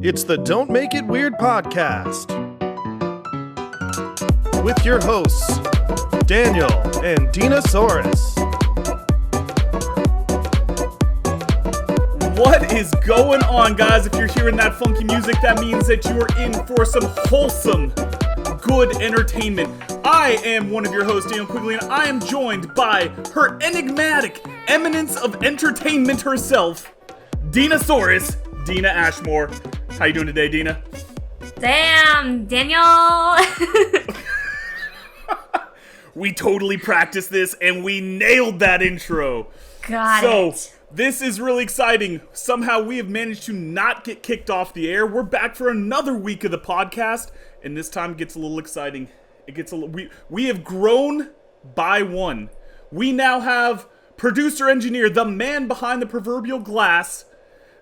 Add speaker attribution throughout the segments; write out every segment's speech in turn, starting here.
Speaker 1: It's the Don't Make It Weird podcast with your hosts, Daniel and Dina.
Speaker 2: What is going on, guys? If you're hearing that funky music, that means that you are in for some wholesome, good entertainment. I am one of your hosts, Daniel Quigley, and I am joined by her enigmatic eminence of entertainment herself, Dina, Dina Ashmore. How you doing today, Dina?
Speaker 3: Damn, Daniel!
Speaker 2: We totally practiced this, and we nailed that intro.
Speaker 3: Got it.
Speaker 2: This is really exciting. Somehow we have managed to not get kicked off the air. We're back for another week of the podcast, and this time it gets a little exciting. We have grown by one. We now have producer engineer, the man behind the proverbial glass,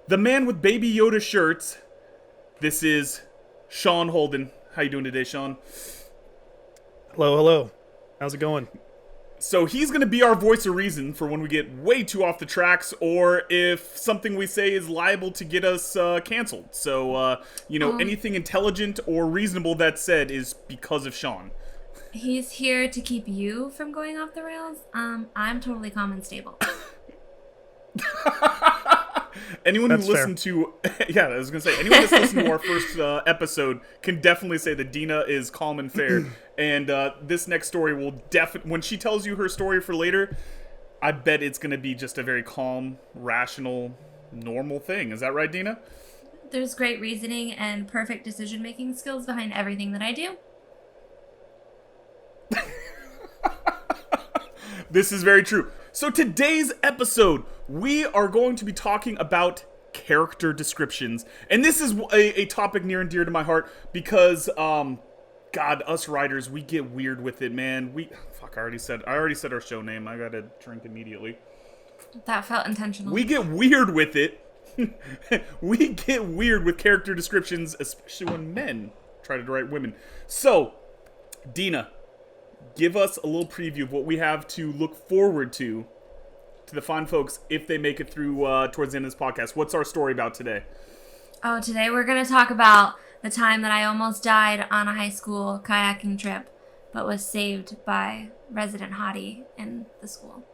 Speaker 2: the man with Baby Yoda shirts. This is Sean Holden. How you doing today, Sean?
Speaker 1: Hello. How's it going?
Speaker 2: So he's going to be our voice of reason for when we get way too off the tracks, or if something we say is liable to get us canceled. So, anything intelligent or reasonable that's said is because of Sean.
Speaker 3: He's here to keep you from going off the rails. I'm totally calm and stable.
Speaker 2: Anyone
Speaker 1: that's
Speaker 2: who listened to, anyone that's listened to our first episode can definitely say that Dina is calm and fair. And this next story will when she tells you her story for later, I bet it's going to be just a very calm, rational, normal thing. Is that right, Dina?
Speaker 3: There's great reasoning and perfect decision-making skills behind everything that I do.
Speaker 2: This is very true. So today's episode, we are going to be talking about character descriptions. And this is a topic near and dear to my heart because, God, us writers, we get weird with it, man. I already said our show name. I gotta drink immediately.
Speaker 3: That felt intentional.
Speaker 2: We get weird with it. We get weird with character descriptions, especially when men try to write women. So, Dina, give us a little preview of what we have to look forward to the fine folks if they make it through towards the end of this podcast. What's our story about today?
Speaker 3: Oh, today we're going to talk about the time that I almost died on a high school kayaking trip, but was saved by resident hottie in the school.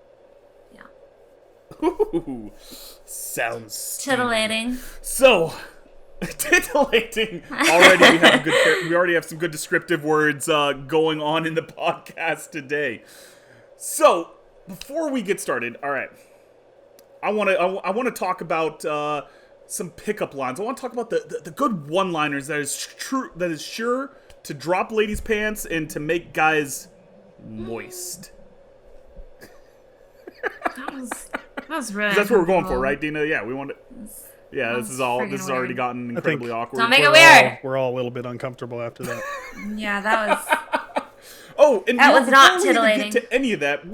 Speaker 3: Yeah.
Speaker 2: Ooh, sounds
Speaker 3: titillating.
Speaker 2: So, titillating. We already have some good descriptive words going on in the podcast today. So, before we get started, all right, I want to talk about some pickup lines. I want to talk about the good one-liners that is sure to drop ladies' pants and to make guys moist.
Speaker 3: That was really.
Speaker 2: That's what we're going for, right, Dina? Yeah, we want to. Yeah, this has already gotten incredibly awkward.
Speaker 3: Don't make it weird.
Speaker 1: We're all a little bit uncomfortable after that.
Speaker 3: Yeah, that was.
Speaker 2: Oh, and
Speaker 3: that was not
Speaker 2: titillating.
Speaker 3: titillating.
Speaker 2: Get to any of that,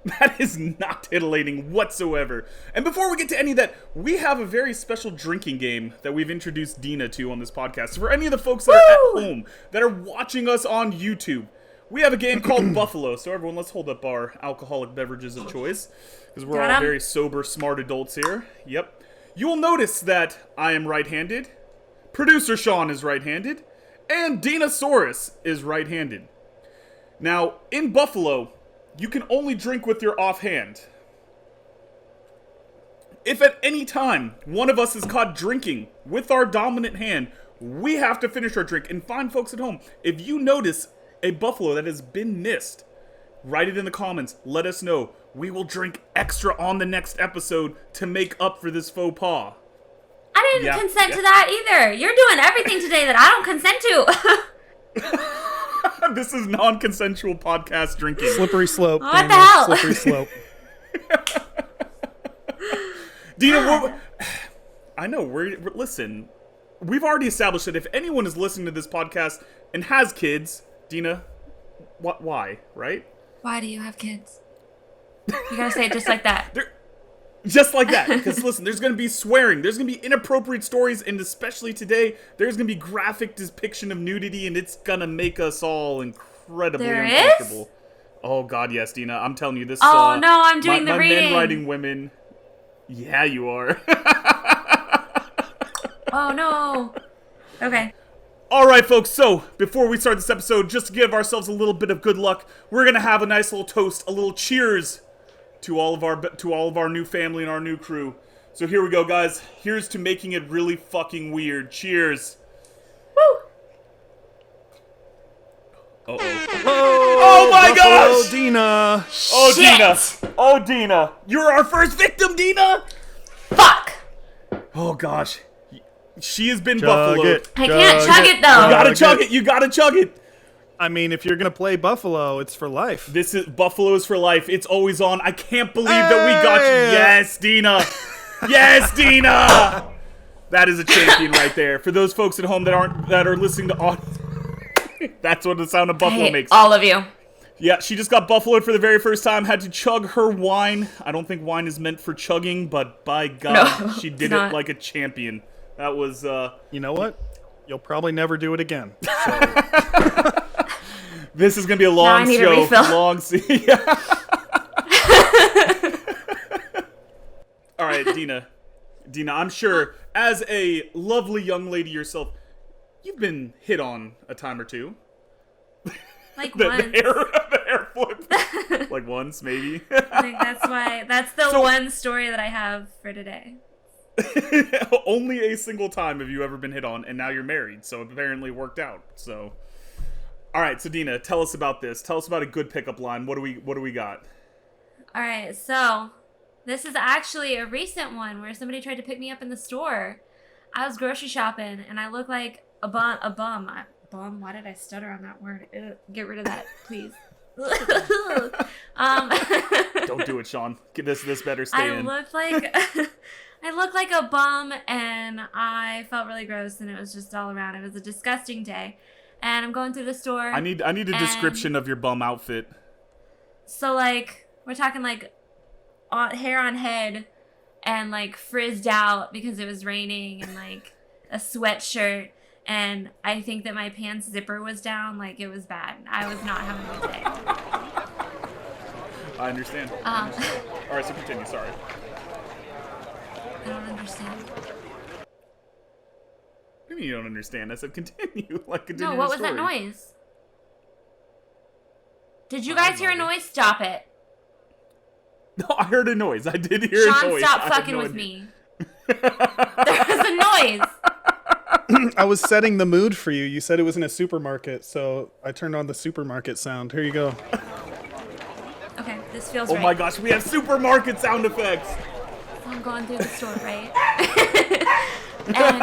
Speaker 2: that is not titillating whatsoever. And before we get to any of that, we have a very special drinking game that we've introduced Dina to on this podcast. So for any of the folks that are at home, that are watching us on YouTube, we have a game called Buffalo. So everyone, let's hold up our alcoholic beverages of choice, because we're all very sober, smart adults here. Yep. You will notice that I am right-handed, producer Sean is right-handed, and Dinosaurus is right-handed. Now, in Buffalo, you can only drink with your offhand. If at any time one of us is caught drinking with our dominant hand, we have to finish our drink. And fine folks at home, if you notice a buffalo that has been missed, write it in the comments. Let us know. We will drink extra on the next episode to make up for this faux pas.
Speaker 3: I didn't consent to that either. You're doing everything today that I don't consent to.
Speaker 2: This is non-consensual podcast drinking.
Speaker 1: Slippery slope.
Speaker 3: What the hell?
Speaker 1: Slippery slope.
Speaker 2: Dina, I know, listen, we've already established that if anyone is listening to this podcast and has kids, Dina, why, right?
Speaker 3: Why do you have kids? You gotta say it just like that.
Speaker 2: Just like that. Because listen, there's going to be swearing. There's going to be inappropriate stories. And especially today, there's going to be graphic depiction of nudity. And it's going to make us all incredibly uncomfortable. Is? Oh, God, yes, Dina. I'm telling you this.
Speaker 3: Oh, no, I'm doing the reading.
Speaker 2: Men writing women. Yeah, you are.
Speaker 3: Oh, no. Okay.
Speaker 2: All right, folks, so before we start this episode, just to give ourselves a little bit of good luck, we're going to have a nice little toast, a little cheers to all of our new family and our new crew. So here we go, guys. Here's to making it really fucking weird. Cheers.
Speaker 3: Woo!
Speaker 2: Uh-oh.
Speaker 1: Oh
Speaker 2: my
Speaker 1: Buffalo
Speaker 2: gosh!
Speaker 1: Dina!
Speaker 2: Oh,
Speaker 3: Shit!
Speaker 2: Dina. Oh, Dina. You're our first victim, Dina!
Speaker 3: Fuck!
Speaker 2: Oh, gosh. She has been
Speaker 1: Chug
Speaker 2: buffaloed.
Speaker 1: it.
Speaker 3: I can't chug it,
Speaker 2: You
Speaker 3: though.
Speaker 2: gotta
Speaker 1: Chug
Speaker 2: chug
Speaker 1: it.
Speaker 2: it. You gotta chug it.
Speaker 1: I mean, if you're gonna play Buffalo, it's for life.
Speaker 2: This is Buffalo's for life. It's always on. I can't believe that we got you.
Speaker 1: Hey!
Speaker 2: Yes, Dina. Yes, Dina. That is a champion right there. For those folks at home that are listening to audio, that's what the sound of
Speaker 3: I
Speaker 2: buffalo
Speaker 3: hate
Speaker 2: makes.
Speaker 3: all of you.
Speaker 2: Yeah, she just got buffaloed for the very first time. Had to chug her wine. I don't think wine is meant for chugging, but by God,
Speaker 3: No,
Speaker 2: she
Speaker 3: it's
Speaker 2: did
Speaker 3: not.
Speaker 2: it like a champion. That was.
Speaker 1: You know what? You'll probably never do it again.
Speaker 2: This is gonna be a
Speaker 3: Now
Speaker 2: long
Speaker 3: I need a
Speaker 2: show.
Speaker 3: refill.
Speaker 2: Long yeah. All right, Dina. Dina, I'm sure as a lovely young lady yourself, you've been hit on a time or two.
Speaker 3: Like
Speaker 2: The
Speaker 3: once.
Speaker 2: hair flip. Like once, maybe.
Speaker 3: I think that's the
Speaker 2: So-
Speaker 3: one story that I have for today.
Speaker 2: Only a single time have you ever been hit on, and now you're married, so it apparently worked out. So, all right, so Dina, tell us about this. Tell us about a good pickup line. What do we got?
Speaker 3: All right, so this is actually a recent one where somebody tried to pick me up in the store. I was grocery shopping, and I look like a bum. Bum? Why did I stutter on that word? Ugh, get rid of that, please.
Speaker 2: Don't do it, Sean. This better stay
Speaker 3: I
Speaker 2: in.
Speaker 3: looked like I looked like a bum, and I felt really gross, and it was just all around. It was a disgusting day, and I'm going through the store.
Speaker 2: I need a description of your bum outfit.
Speaker 3: So like we're talking like hair on head, and like frizzed out because it was raining, and like a sweatshirt. And I think that my pants zipper was down. Like, it was bad. I was not having a good day.
Speaker 2: I understand. All right, so continue. Sorry.
Speaker 3: I don't understand.
Speaker 2: What do you mean you don't understand? I said continue. Like, continue
Speaker 3: No, what
Speaker 2: the
Speaker 3: was that
Speaker 2: story.
Speaker 3: noise? Did you guys hear a noise? Stop it.
Speaker 2: No, I heard a noise. I did hear a
Speaker 3: Sean,
Speaker 2: noise.
Speaker 3: stop
Speaker 2: I had
Speaker 3: fucking
Speaker 2: no
Speaker 3: with
Speaker 2: idea.
Speaker 3: me. There was a noise.
Speaker 1: I was setting the mood for you. You said it was in a supermarket, so I turned on the supermarket sound. Here you go.
Speaker 3: Okay, this feels
Speaker 2: Oh
Speaker 3: right.
Speaker 2: my gosh, we have supermarket sound effects.
Speaker 3: So I'm going through the store, right? And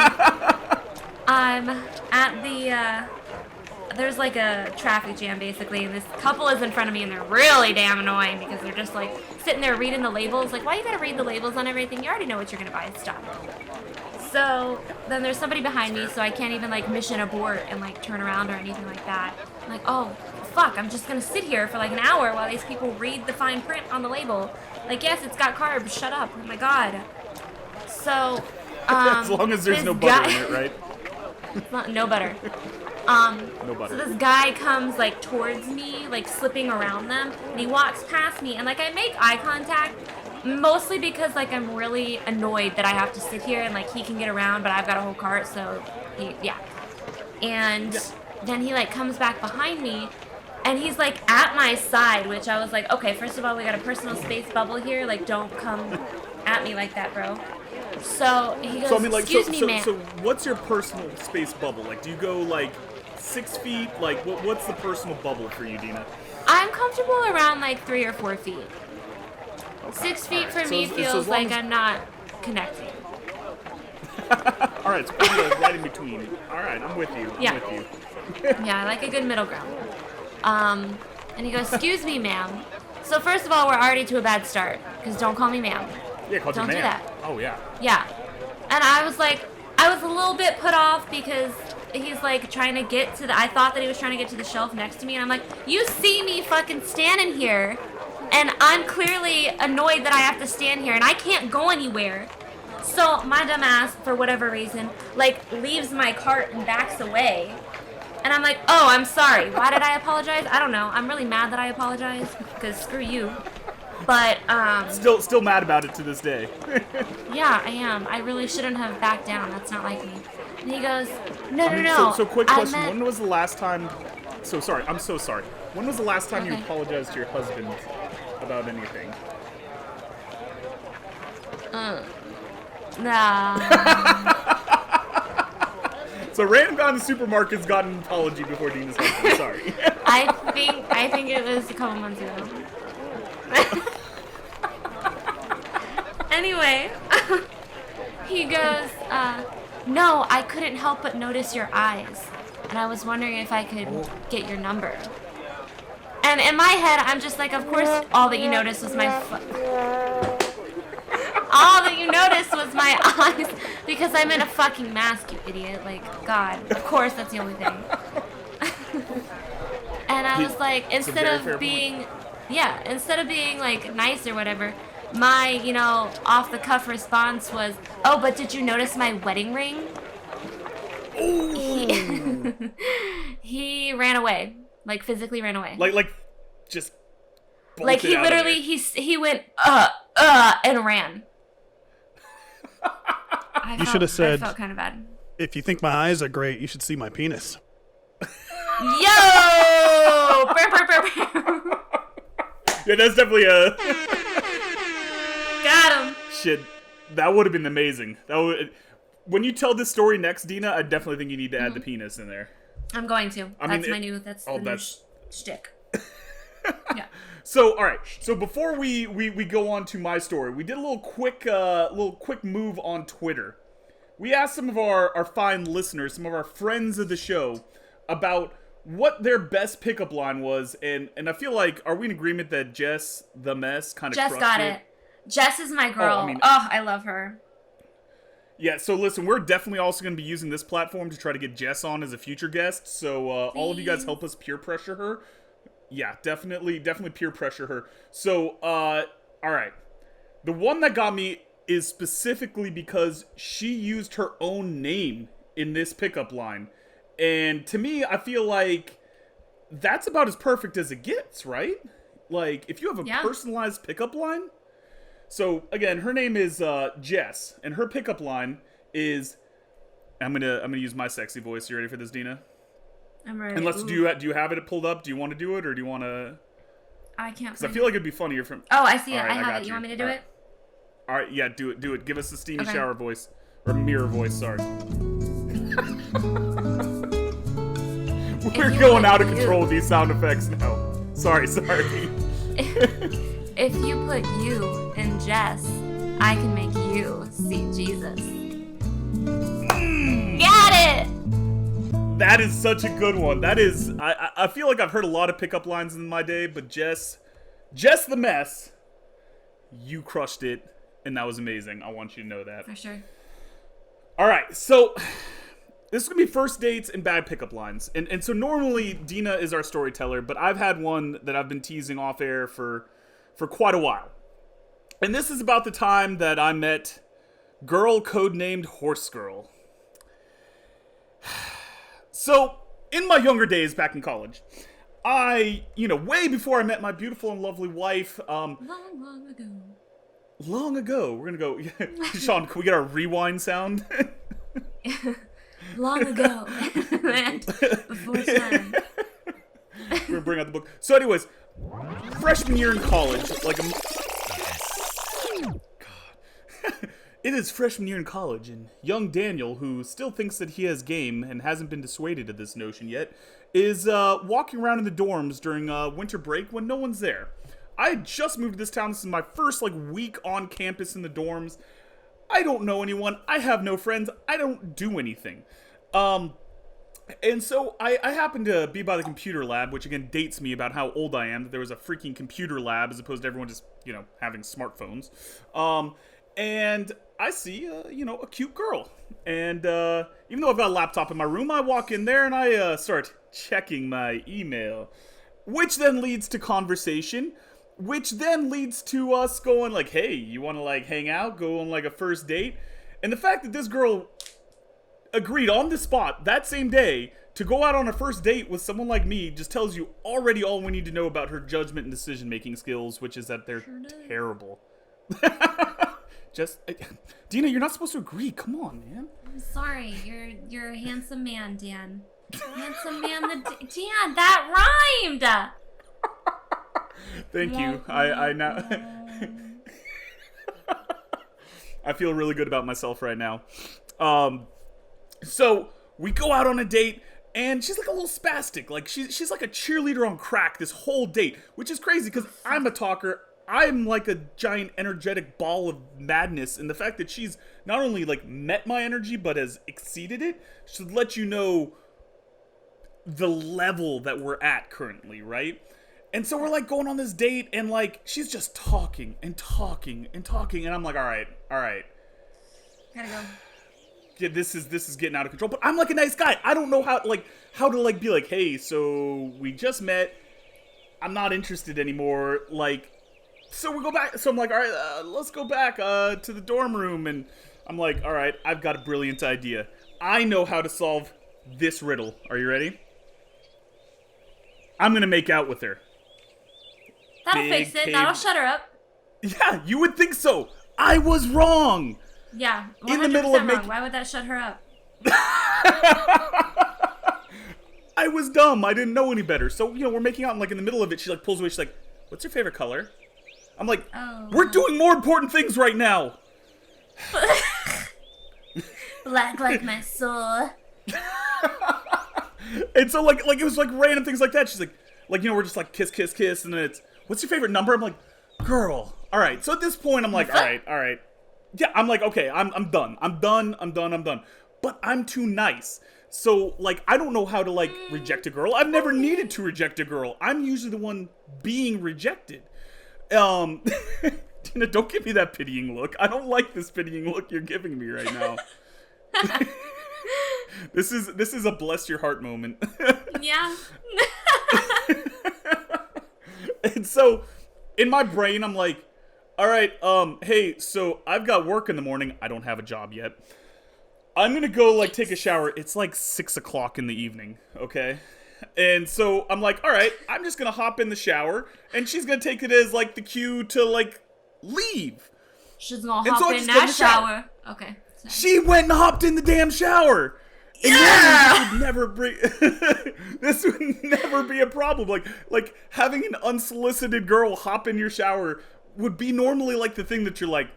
Speaker 3: I'm at the, there's like a traffic jam basically, and this couple is in front of me, and they're really damn annoying because they're just like sitting there reading the labels. Like, why you gotta read the labels on everything? You already know what you're gonna buy. Stop. So then there's somebody behind me, so I can't even like mission abort and like turn around or anything like that. I'm like, oh, fuck, I'm just gonna sit here for like an hour while these people read the fine print on the label. Like, yes, it's got carbs, shut up. Oh my god. So,
Speaker 2: As long as there's
Speaker 3: this
Speaker 2: no butter
Speaker 3: guy-
Speaker 2: in it, right?
Speaker 3: No butter.
Speaker 2: No butter.
Speaker 3: So this guy comes like towards me, like slipping around them, and he walks past me, and like I make eye contact, mostly because like I'm really annoyed that I have to sit here and like he can get around, but I've got a whole cart, so yeah. And then he like comes back behind me, and he's like at my side, which I was like, okay, first of all, we got a personal space bubble here, like don't come at me like that, bro. So he goes,
Speaker 2: So I mean, like,
Speaker 3: excuse me, man.
Speaker 2: so what's your personal space bubble? Like, do you go like 6 feet? Like, what's the personal bubble for you, Dina?
Speaker 3: I'm comfortable around like 3 or 4 feet.
Speaker 2: Okay.
Speaker 3: 6 feet for
Speaker 2: So
Speaker 3: me
Speaker 2: as
Speaker 3: feels
Speaker 2: long
Speaker 3: like
Speaker 2: as-
Speaker 3: I'm not connecting.
Speaker 2: All right, so like right in between. All right, I'm with you. I'm
Speaker 3: Yeah.
Speaker 2: with you.
Speaker 3: Yeah, I like a good middle ground. And he goes, excuse me, ma'am. So first of all, we're already to a bad start, because don't call me ma'am.
Speaker 2: Yeah, called you
Speaker 3: Don't do
Speaker 2: man.
Speaker 3: that.
Speaker 2: Oh yeah.
Speaker 3: Yeah. And I was a little bit put off because he's like trying to get to I thought that he was trying to get to the shelf next to me, and I'm like, you see me fucking standing here, and I'm clearly annoyed that I have to stand here, and I can't go anywhere. So my dumb ass, for whatever reason, like leaves my cart and backs away. And I'm like, oh, I'm sorry. Why did I apologize? I don't know. I'm really mad that I apologized, because screw you. But
Speaker 2: Still mad about it to this day.
Speaker 3: yeah, I am. I really shouldn't have backed down. That's not like me. And he goes, no, no, no.
Speaker 2: So quick
Speaker 3: I
Speaker 2: question.
Speaker 3: meant-
Speaker 2: When was the last time... So sorry. I'm so sorry. When was the last time you
Speaker 3: Okay.
Speaker 2: apologized to your husband about anything?
Speaker 3: Nah.
Speaker 2: So random guy in the supermarket's got an apology before Dina's husband. Sorry.
Speaker 3: I think it was a couple months ago. Anyway, he goes, no, I couldn't help but notice your eyes. And I was wondering if I could get your number. And in my head, I'm just like, of course, all that you noticed was my all that you noticed was my eyes, because I'm in a fucking mask, you idiot. Like, God, of course that's the only thing. And I was like, instead of being like nice or whatever, my, off the cuff response was, oh, but did you notice my wedding ring? He ran away, like physically ran away.
Speaker 2: Like, just.
Speaker 3: Like he
Speaker 2: bolted out of
Speaker 3: literally,
Speaker 2: there.
Speaker 3: he went, and ran.
Speaker 1: You should have said-
Speaker 3: I felt kind of bad.
Speaker 1: If you think my eyes are great, you should see my penis.
Speaker 3: Yo! Burr, burr, burr, burr.
Speaker 2: Yeah, that's definitely a...
Speaker 3: Got him.
Speaker 2: Shit, that would have been amazing. When you tell this story next, Dina, I definitely think you need to add the penis in there.
Speaker 3: I'm going to. That's the new
Speaker 2: that's...
Speaker 3: shtick. Yeah.
Speaker 2: So, all right. So before we go on to my story, we did a little quick move on Twitter. We asked some of our fine listeners, some of our friends of the show, about what their best pickup line was, and I feel like, are we in agreement that Jess the Mess kind of
Speaker 3: Jess
Speaker 2: crushed
Speaker 3: got it. Jess is my girl. I love her.
Speaker 2: Yeah, so listen, we're definitely also going to be using this platform to try to get Jess on as a future guest, so all of you guys help us peer pressure her. Yeah, definitely peer pressure her. So, alright. The one that got me is specifically because she used her own name in this pickup line. And to me, I feel like that's about as perfect as it gets, right? Like, if you have a personalized pickup line. So, again, her name is Jess, and her pickup line is... I'm gonna use my sexy voice. You ready for this, Dina?
Speaker 3: I'm ready.
Speaker 2: Unless, do you have it pulled up? Do you want to do it, or do you want to...
Speaker 3: I can't.
Speaker 2: Because I feel like it'd be funnier from...
Speaker 3: Oh, I see it.
Speaker 2: Right,
Speaker 3: I have
Speaker 2: got
Speaker 3: it. You want me to do
Speaker 2: All
Speaker 3: it?
Speaker 2: All right, yeah, do it. Give us the steamy
Speaker 3: Okay.
Speaker 2: shower voice. Or mirror voice, sorry. We're going out of control with these sound effects now. Sorry.
Speaker 3: If you put you in Jess, I can make you see Jesus. Got it!
Speaker 2: That is such a good one. That is... I feel like I've heard a lot of pickup lines in my day, but Jess the Mess, you crushed it, and that was amazing. I want you to know that.
Speaker 3: For sure.
Speaker 2: All right, so... This is going to be first dates and bad pickup lines. And so normally Dina is our storyteller, but I've had one that I've been teasing off air for quite a while. And this is about the time that I met girl codenamed Horse Girl. So, in my younger days back in college, way before I met my beautiful and lovely wife,
Speaker 3: Long ago.
Speaker 2: long ago, we're going to go, Sean, can we get our rewind sound?
Speaker 3: Long ago. Before time.
Speaker 2: We're gonna bring out the book. So, anyways, freshman year in college, God. It is freshman year in college, and young Daniel, who still thinks that he has game and hasn't been dissuaded of this notion yet, is walking around in the dorms during winter break when no one's there. I had just moved to this town. This is my first week on campus in the dorms. I don't know anyone. I have no friends. I don't do anything. And so I happened to be by the computer lab, which again dates me about how old I am, that there was a freaking computer lab as opposed to everyone just, having smartphones. And I see, a cute girl. And even though I've got a laptop in my room, I walk in there and I start checking my email, which then leads to conversation, which then leads to us going hey, you want to hang out, go on a first date? And the fact that this girl agreed on the spot that same day to go out on a first date with someone like me just tells you already all we need to know about her judgment and decision-making skills, which is that they're terrible. Dina, you're not supposed to agree. Come on, man.
Speaker 3: I'm sorry. You're a handsome man, Dan. Handsome man, Dan. That rhymed.
Speaker 2: Thank you. I now I feel really good about myself right now. So we go out on a date, and she's like a little spastic. Like she's like a cheerleader on crack this whole date, which is crazy because I'm a talker. I'm like a giant energetic ball of madness, and the fact that she's not only like met my energy but has exceeded it should let you know the level that we're at currently, right? And so we're like going on this date, and like she's just talking and talking and talking, and I'm like, all right,
Speaker 3: Gotta go.
Speaker 2: yeah, this is getting out of control. But I'm like a nice guy. I don't know how to be like, hey, so we just met. I'm not interested anymore. Like, so we go back. So I'm like, all right, let's go back to the dorm room. And I'm like, all right, I've got a brilliant idea. I know how to solve this riddle. Are you ready? I'm gonna make out with her.
Speaker 3: That'll fix it. That'll shut her up.
Speaker 2: Yeah, you would think so. I was wrong.
Speaker 3: Yeah, 100%
Speaker 2: In the middle of
Speaker 3: wrong. Why would that shut her up?
Speaker 2: I was dumb. I didn't know any better. So, we're making out, and like in the middle of it, she like pulls away. She's like, "What's your favorite color?" I'm like, "We're doing more important things right now."
Speaker 3: Black like my soul.
Speaker 2: And so like it was like random things like that. She's like we're just like kiss, kiss, kiss, and then it's, "What's your favorite number?" I'm like, "Girl." All right. So at this point, I'm like, all right. Yeah, I'm like, okay, I'm done. I'm done. But I'm too nice. So, like, I don't know how to, like, reject a girl. I've never needed to reject a girl. I'm usually the one being rejected. Dina, don't give me that pitying look. I don't like this pitying look you're giving me right now. This is a bless your heart moment.
Speaker 3: Yeah.
Speaker 2: And so, in my brain, I'm like, all right, hey, so I've got work in the morning. I don't have a job yet. I'm gonna go, like, take a shower. It's like 6 o'clock in the evening, okay? And so I'm like, all right, I'm just gonna hop in the shower, and she's gonna take it as, like, the cue to, like, leave.
Speaker 3: She's gonna hop in that shower. Okay. Sorry.
Speaker 2: She went and hopped in the damn shower. And this would never this would never be a problem. Like having an unsolicited girl hop in your shower would be normally like the thing that you're like,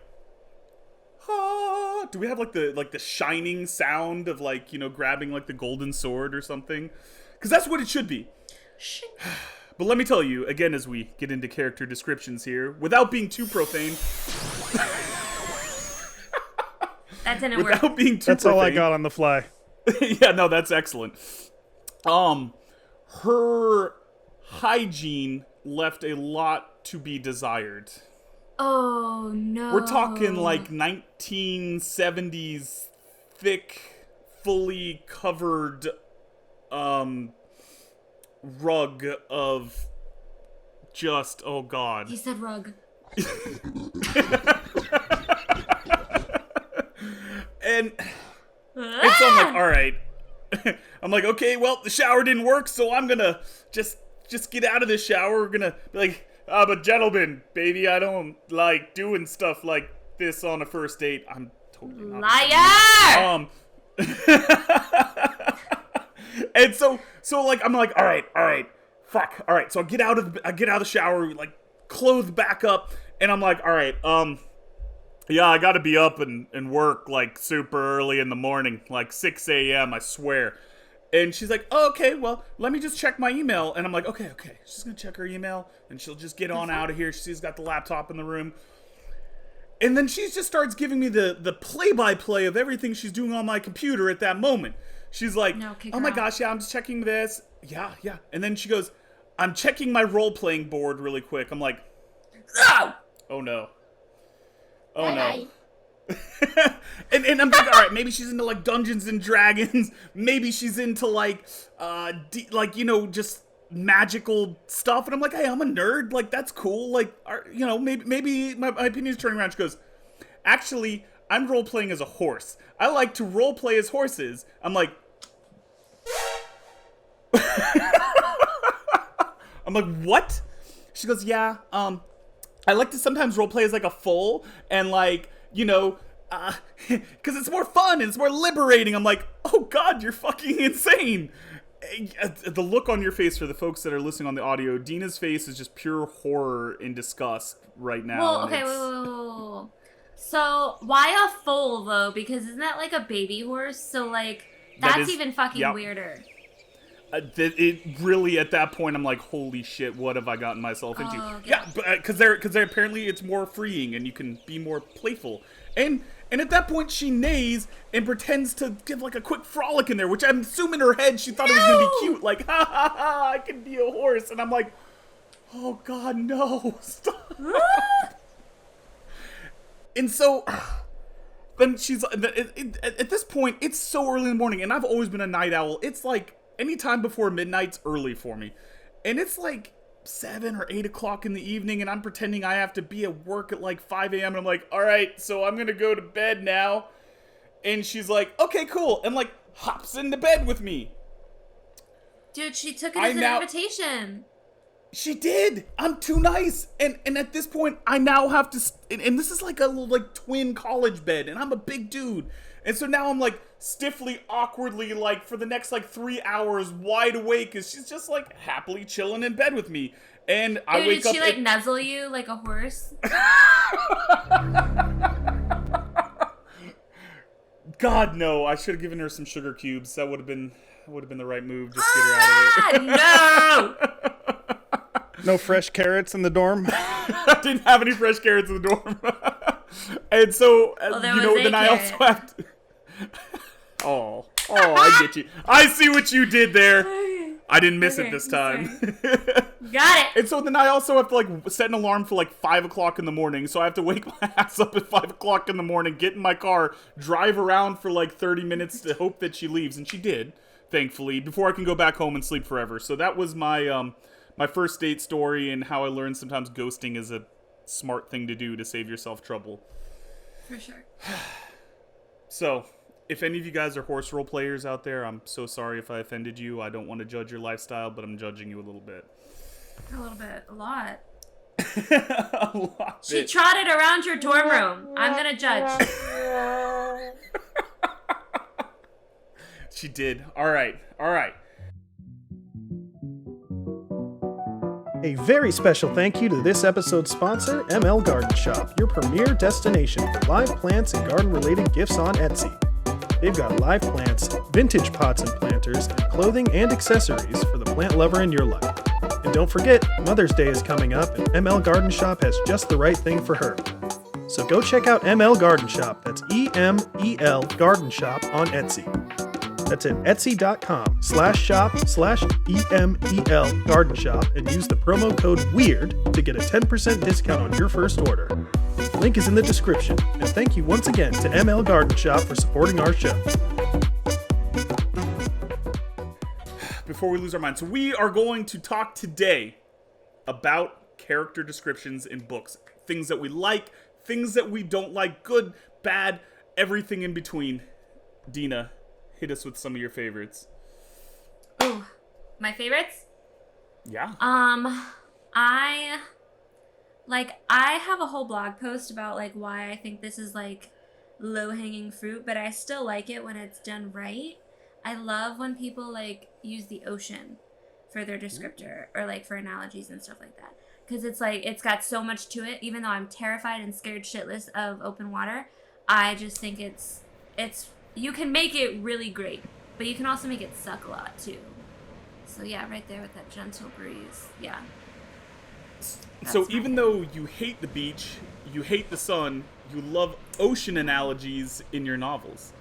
Speaker 2: ah. Do we have like the shining sound of like, grabbing like the golden sword or something? Because that's what it should be. But let me tell you, again, as we get into character descriptions here, without being too profane.
Speaker 3: That didn't work.
Speaker 2: Without being too
Speaker 1: That's
Speaker 2: profane.
Speaker 1: all I got on the fly.
Speaker 2: Yeah, no, that's excellent. Her hygiene left a lot to be desired.
Speaker 3: Oh, no.
Speaker 2: We're talking like 1970s thick, fully covered, rug of just, oh God.
Speaker 3: He said rug.
Speaker 2: And so I'm like, all right. I'm like, okay, well, the shower didn't work, so I'm gonna just get out of this shower. We're gonna be like, but gentlemen, baby, I don't like doing stuff like this on a first date. I'm totally not.
Speaker 3: Liar!
Speaker 2: And so like I'm like, all right, fuck, all right. So I get out of the shower, like clothed back up, and I'm like, all right, yeah, I gotta be up and work like super early in the morning, like 6 a.m. I swear. And she's like, oh, okay, well, let me just check my email. And I'm like, okay. She's gonna check her email, and she'll just get on out of here. She's got the laptop in the room. And then she just starts giving me the play-by-play of everything she's doing on my computer at that moment. She's like, oh my gosh, yeah, I'm just checking this. Yeah. And then she goes, I'm checking my role-playing board really quick. I'm like, oh no. Oh no. and I'm like, all right, maybe she's into like Dungeons and Dragons. Maybe she's into like, just magical stuff. And I'm like, hey, I'm a nerd. Like, that's cool. Like, maybe my opinion's turning around. She goes, actually, I'm role playing as a horse. I like to role play as horses. I'm like, I'm like, what? She goes, yeah, I like to sometimes roleplay as like a foal and like, you know, because it's more fun and it's more liberating. I'm like, oh God, you're fucking insane. The look on your face for the folks that are listening on the audio, Dina's face is just pure horror and disgust right now.
Speaker 3: Well, okay, wait. So, why a foal, though? Because isn't that like a baby horse? So, like, that's even fucking weirder.
Speaker 2: It really, at that point, I'm like, holy shit, what have I gotten myself into?
Speaker 3: Okay.
Speaker 2: Yeah, because they're apparently it's more freeing and you can be more playful. And at that point, she neighs and pretends to give like a quick frolic in there, which I'm assuming in her head she thought it was gonna be cute, like ha ha ha, I can be a horse, and I'm like, oh God, no, stop. And so then she's at this point, it's so early in the morning, and I've always been a night owl. It's like anytime before midnight's early for me, and it's like 7 or 8 o'clock in the evening, and I'm pretending I have to be at work at like 5 a.m. and I'm like, all right, so I'm gonna go to bed now. And she's like, okay, cool, and like hops into bed with me.
Speaker 3: Dude, she took it as an invitation.
Speaker 2: She did. I'm too nice, and at this point, I now have to. And this is like a little like twin college bed, and I'm a big dude, and so now I'm like stiffly, awkwardly, like for the next like 3 hours, wide awake, as she's just like happily chilling in bed with me, and I wake up.
Speaker 3: Did she like nuzzle you like a horse?
Speaker 2: God no! I should have given her some sugar cubes. That would have been the right move. Just get her out of there.
Speaker 3: No.
Speaker 1: No fresh carrots in the dorm?
Speaker 2: I didn't have any fresh carrots in the dorm. And so, then I also have to... Oh, I get you. I see what you did there. I didn't miss it this time.
Speaker 3: Got it.
Speaker 2: And so then I also have to like set an alarm for like 5 o'clock in the morning. So I have to wake my ass up at 5 o'clock in the morning, get in my car, drive around for like 30 minutes to hope that she leaves. And she did, thankfully, before I can go back home and sleep forever. So that was my my first date story, and how I learned sometimes ghosting is a smart thing to do to save yourself trouble.
Speaker 3: For sure.
Speaker 2: So, if any of you guys are horse role players out there, I'm so sorry if I offended you. I don't want to judge your lifestyle, but I'm judging you a little bit.
Speaker 3: A little bit. A lot.
Speaker 2: A lot.
Speaker 3: She trotted around your dorm room. I'm gonna judge.
Speaker 2: She did. All right.
Speaker 1: A very special thank you to this episode's sponsor, ML Garden Shop, your premier destination for live plants and garden-related gifts on Etsy. They've got live plants, vintage pots and planters, and clothing and accessories for the plant lover in your life. And don't forget, Mother's Day is coming up, and ML Garden Shop has just the right thing for her. So go check out ML Garden Shop, that's E-M-E-L Garden Shop on Etsy. That's at etsy.com/shop/EMEL Garden Shop and use the promo code WEIRD to get a 10% discount on your first order. Link is in the description. And thank you once again to ML Garden Shop for supporting our show.
Speaker 2: Before we lose our minds, so we are going to talk today about character descriptions in books. Things that we like, things that we don't like, good, bad, everything in between. Dina, hit us with some of your favorites.
Speaker 3: Ooh, my favorites?
Speaker 2: Yeah.
Speaker 3: I have a whole blog post about like why I think this is like low-hanging fruit, but I still like it when it's done right. I love when people like use the ocean for their descriptor or like for analogies and stuff like that. Because it's like, it's got so much to it. Even though I'm terrified and scared shitless of open water, I just think it's you can make it really great, but you can also make it suck a lot too. So yeah, right there with that gentle breeze. Yeah.
Speaker 2: So even though you hate the beach, you hate the sun, you love ocean analogies in your novels.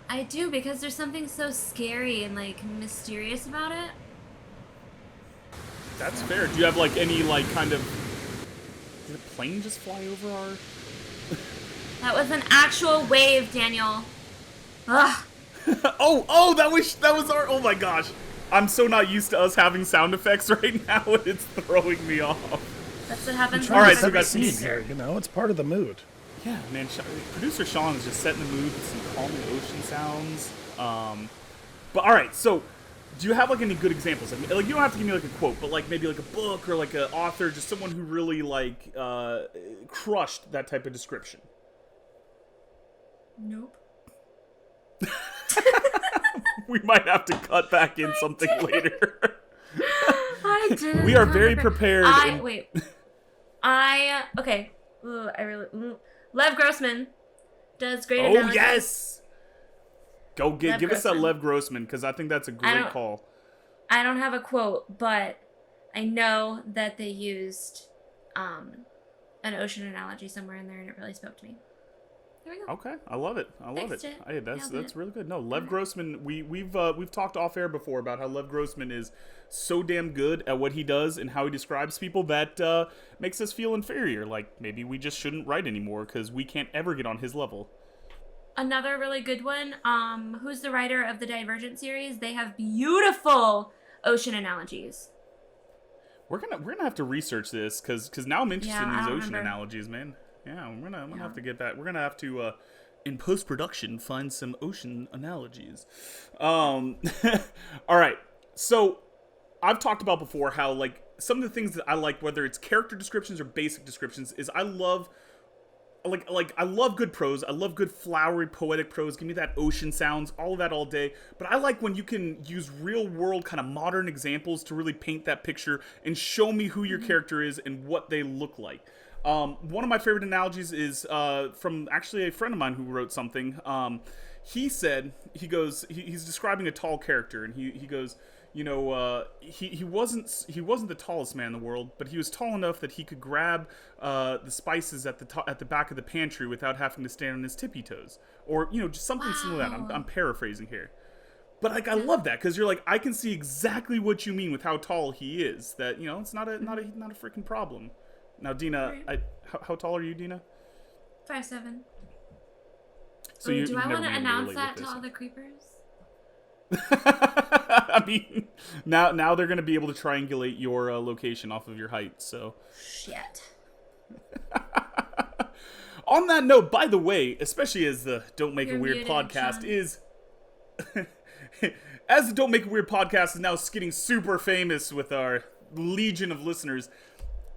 Speaker 3: I do, because there's something so scary and like mysterious about it.
Speaker 2: That's fair. Do you have like any like kind of... Did a plane just fly over our...
Speaker 3: That was an actual wave, Daniel. Ugh.
Speaker 2: oh, that was our... Oh my gosh. I'm so not used to us having sound effects right now, and it's throwing me off.
Speaker 3: That's what happens.
Speaker 2: All right, so
Speaker 1: we got scene here. You know, it's part of the mood.
Speaker 2: Yeah, man. Producer Sean is just setting the mood with some calming ocean sounds. But all right, so Do you have like any good examples? Like you don't have to give me like a quote, but like maybe like a book or like an author, just someone who really like crushed that type of description.
Speaker 3: Nope.
Speaker 2: We might have to cut back in something later.
Speaker 3: I didn't.
Speaker 2: We are very prepared.
Speaker 3: Okay. Ooh, Lev Grossman does great analogies.
Speaker 2: Oh yes. Give us that Lev Grossman, because I think that's a great call.
Speaker 3: I don't have a quote, but I know that they used an ocean analogy somewhere in there, and it really spoke to me. There we go.
Speaker 2: Okay, I love it.
Speaker 3: Thanks,
Speaker 2: Hey, that's really good. No, Lev Grossman. We've talked off air before about how Lev Grossman is so damn good at what he does and how he describes people that makes us feel inferior. Like maybe we just shouldn't write anymore because we can't ever get on his level.
Speaker 3: Another really good one. Who's the writer of the Divergent series? They have beautiful ocean analogies.
Speaker 2: We're gonna have to research this because now I'm interested in these ocean analogies, man. Yeah, I'm gonna have to get that. We're gonna have to in post production find some ocean analogies. All right. So I've talked about before how like some of the things that I like, whether it's character descriptions or basic descriptions, is I love. I love good prose. I love good flowery poetic prose. Give me that ocean sounds, all of that all day. But I like when you can use real world kind of modern examples to really paint that picture and show me who your character is and what they look like. One of my favorite analogies is from actually a friend of mine who wrote something. He said, he's describing a tall character, and he goes, you know, he wasn't the tallest man in the world, but he was tall enough that he could grab the spices at the back of the pantry without having to stand on his tippy toes, or you know, just something similar to that. I'm paraphrasing here, but like I love that because you're like I can see exactly what you mean with how tall he is. That you know, it's not a freaking problem. Now, Dina, how tall are you, Dina?
Speaker 3: 5'7".
Speaker 2: So
Speaker 3: do I want to announce that to all the creepers?
Speaker 2: I mean, now they're going to be able to triangulate your location off of your height, so...
Speaker 3: Shit.
Speaker 2: On that note, by the way, especially as the Don't Make a Weird podcast
Speaker 3: Sean.
Speaker 2: is... as the Don't Make a Weird podcast is now getting super famous with our legion of listeners,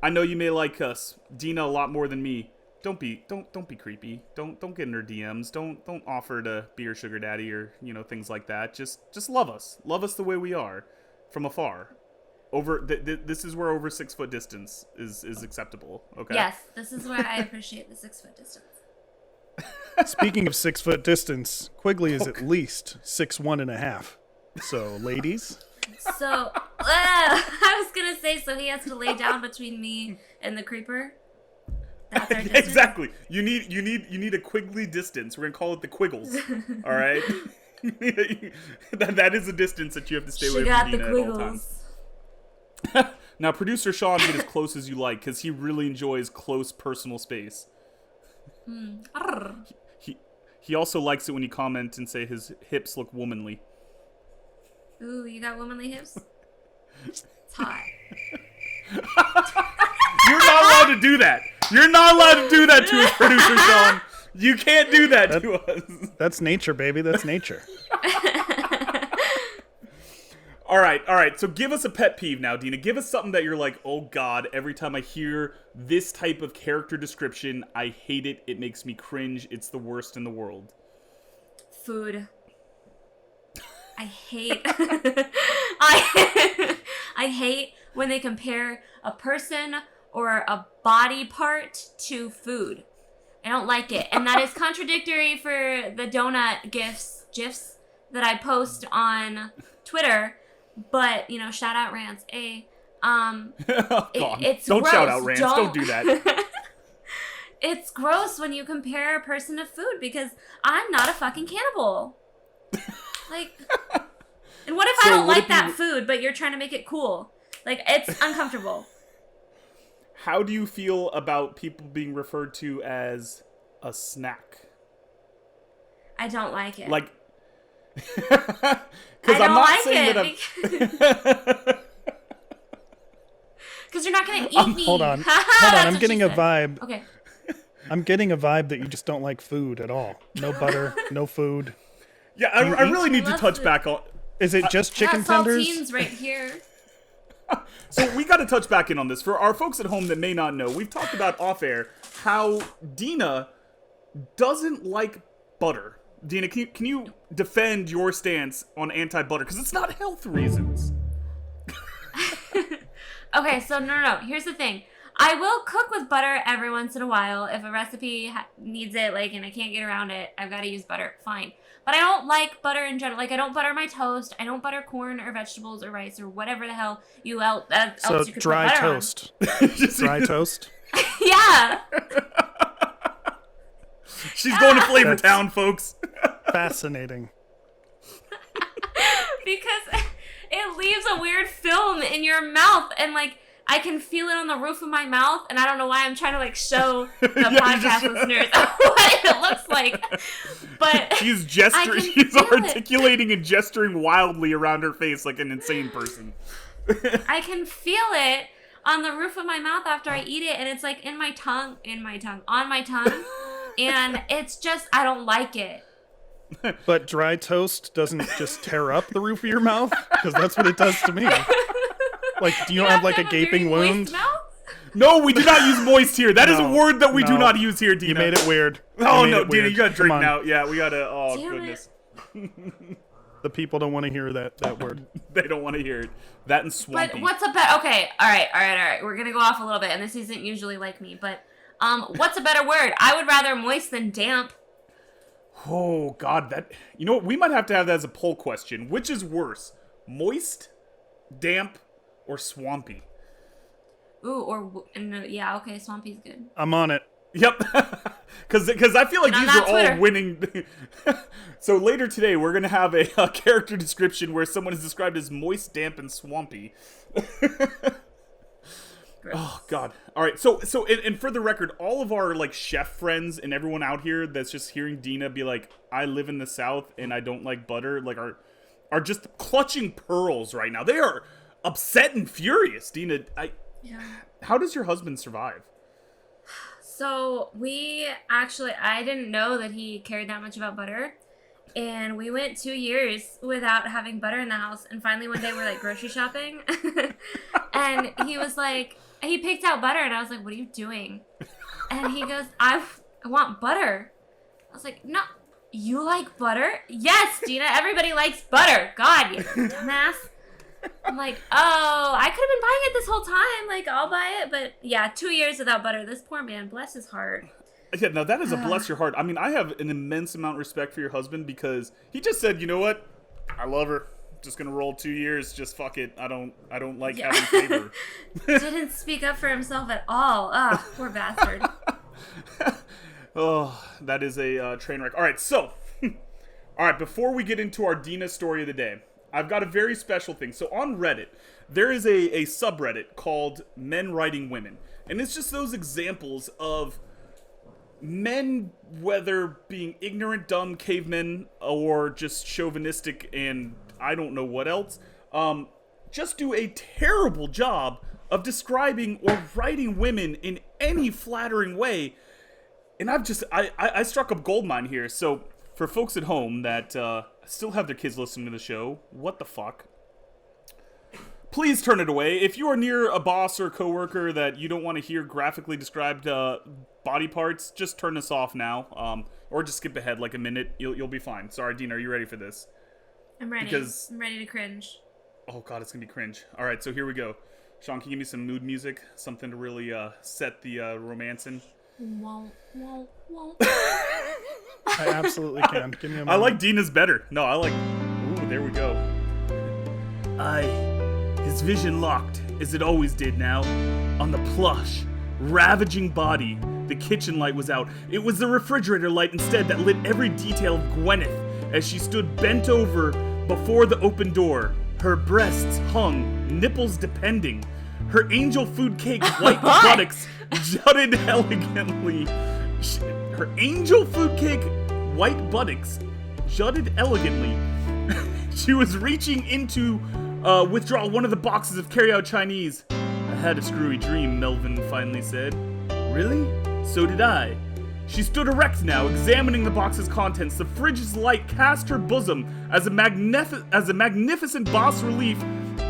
Speaker 2: I know you may like us, Dina, a lot more than me. Don't be creepy. Don't get in her DMs. Don't offer to be your sugar daddy or things like that. Just love us. Love us the way we are, from afar. This is where over 6 foot distance is acceptable. Okay.
Speaker 3: Yes, this is where I appreciate the 6 foot distance.
Speaker 1: Speaking of 6 foot distance, Quigley is at least 6'1.5". So, ladies.
Speaker 3: So I was gonna say, so he has to lay down between me and the creeper. That's our distance?
Speaker 2: Exactly. You need a Quigley distance. We're gonna call it the Quiggles. All right. that is a distance that you have to stay away from Dina at all times. Now, producer Sean, get as close as you like because he really enjoys close personal space. He also likes it when you comment and say his hips look womanly.
Speaker 3: Ooh, you got womanly hips? It's hot.
Speaker 2: You're not allowed to do that. You're not allowed to do that to his producer, Sean. You can't do that to us.
Speaker 1: That's nature, baby. That's nature.
Speaker 2: All right. So give us a pet peeve now, Dina. Give us something that you're like, oh God, every time I hear this type of character description, I hate it. It makes me cringe. It's the worst in the world.
Speaker 3: Food. I hate I hate when they compare a person or a body part to food. I don't like it. And that is contradictory for the donut gifs that I post on Twitter. But, shout out Rants. It's
Speaker 2: don't
Speaker 3: gross.
Speaker 2: Shout out Rants. Don't do that.
Speaker 3: It's gross when you compare a person to food because I'm not a fucking cannibal. Like, and what if I don't like that food, but you're trying to make it cool? Like, it's uncomfortable.
Speaker 2: How do you feel about people being referred to as a snack?
Speaker 3: I don't like it.
Speaker 2: Like, because I'm not saying that I'm...
Speaker 3: Because you're not going to eat me.
Speaker 1: Hold on. I'm getting a vibe.
Speaker 3: Okay.
Speaker 1: I'm getting a vibe that you just don't like food at all. No butter, no food.
Speaker 2: Yeah, I really need to touch back on...
Speaker 1: Is it just chicken
Speaker 3: got
Speaker 1: tenders?
Speaker 3: saltines right here.
Speaker 2: So we got to touch back in on this. For our folks at home that may not know, we've talked about off-air how Dina doesn't like butter. Dina, can you defend your stance on anti-butter? Because it's not health reasons.
Speaker 3: Okay, so no. Here's the thing. I will cook with butter every once in a while. If a recipe needs it, like, and I can't get around it, I've got to use butter. Fine. But I don't like butter in general. Like, I don't butter my toast. I don't butter corn or vegetables or rice or whatever the hell else you could
Speaker 1: dry
Speaker 3: put butter
Speaker 1: toast. Dry toast.
Speaker 3: on. Yeah.
Speaker 2: She's going to Flavor Town, folks.
Speaker 1: Fascinating.
Speaker 3: Because it leaves a weird film in your mouth, and, like, I can feel it on the roof of my mouth, and I don't know why I'm trying to, like, show the podcast listeners what it looks like. But
Speaker 2: she's articulating and gesturing wildly around her face like an insane person.
Speaker 3: I can feel it on the roof of my mouth after I eat it, and it's, like, on my tongue, and it's just, I don't like it.
Speaker 1: But dry toast doesn't just tear up the roof of your mouth? Because that's what it does to me. Like, do you not have like a gaping wound?
Speaker 2: No, we do not use moist here. That is a word that we do not use here, Dina.
Speaker 1: You made it weird.
Speaker 2: Oh, no, Dina, you gotta drink now. Yeah, we gotta, oh,
Speaker 3: Damn
Speaker 2: goodness.
Speaker 1: The people don't want to hear that word.
Speaker 2: They don't want to hear it. That and swampy.
Speaker 3: But what's a better, okay, all right. We're gonna go off a little bit, and this isn't usually like me, but what's a better word? I would rather moist than damp.
Speaker 2: Oh, God, that, you know what? We might have to have that as a poll question. Which is worse? Moist, damp, or swampy?
Speaker 3: Ooh, yeah, okay, swampy's good.
Speaker 1: I'm on it.
Speaker 2: Yep. Because I feel like these are all winning. So later today, we're going to have a character description where someone is described as moist, damp, and swampy. Oh, God. All right. So, and for the record, all of our, like, chef friends and everyone out here that's just hearing Dina be like, I live in the South and I don't like butter, like, are just clutching pearls right now. They are upset and furious. Dina, how does your husband survive?
Speaker 3: So I didn't know that he cared that much about butter. And we went 2 years without having butter in the house. And finally one day we're like grocery shopping. And he was like, he picked out butter. And I was like, what are you doing? And he goes, I want butter. I was like, no, you like butter? Yes, Dina, everybody likes butter. God, you dumbass. I'm like, oh, I could have been buying it this whole time. Like, I'll buy it. But yeah, 2 years without butter. This poor man, bless his heart.
Speaker 2: Yeah, no, that is a bless your heart. I mean, I have an immense amount of respect for your husband because he just said, you know what? I love her. Just gonna roll 2 years. Just fuck it. I don't like having favor.
Speaker 3: Didn't speak up for himself at all. Ah, poor bastard.
Speaker 2: Oh, that is a train wreck. All right, so, all right, before we get into our Dina story of the day, I've got a very special thing. So on Reddit, there is a subreddit called Men Writing Women. And it's just those examples of men, whether being ignorant, dumb cavemen, or just chauvinistic and I don't know what else, just do a terrible job of describing or writing women in any flattering way. And I struck up goldmine here. So for folks at home that still have their kids listening to the show, what the fuck? Please turn it away. If you are near a boss or coworker that you don't want to hear graphically described body parts, just turn this off now, or just skip ahead like a minute. You'll be fine. Sorry, Dina, are you ready for this?
Speaker 3: I'm ready. I'm ready to cringe.
Speaker 2: Oh God, it's gonna be cringe. All right, so here we go. Sean, can you give me some mood music, something to really set the romance in?
Speaker 3: Won't.
Speaker 1: I absolutely can. Give me a moment.
Speaker 2: I like Dina's better. No, I like. Ooh, there we go. His vision locked, as it always did now, on the plush, ravaging body. The kitchen light was out. It was the refrigerator light instead that lit every detail of Gwyneth as she stood bent over before the open door. Her breasts hung, nipples depending. Her angel food cake white buttocks jutted elegantly. Her angel food cake white buttocks jutted elegantly. She was reaching into withdraw one of the boxes of carry-out Chinese. I had a screwy dream, Melvin finally said. Really? So did I. She stood erect now, examining the box's contents. The fridge's light cast her bosom as a magnificent bas-relief,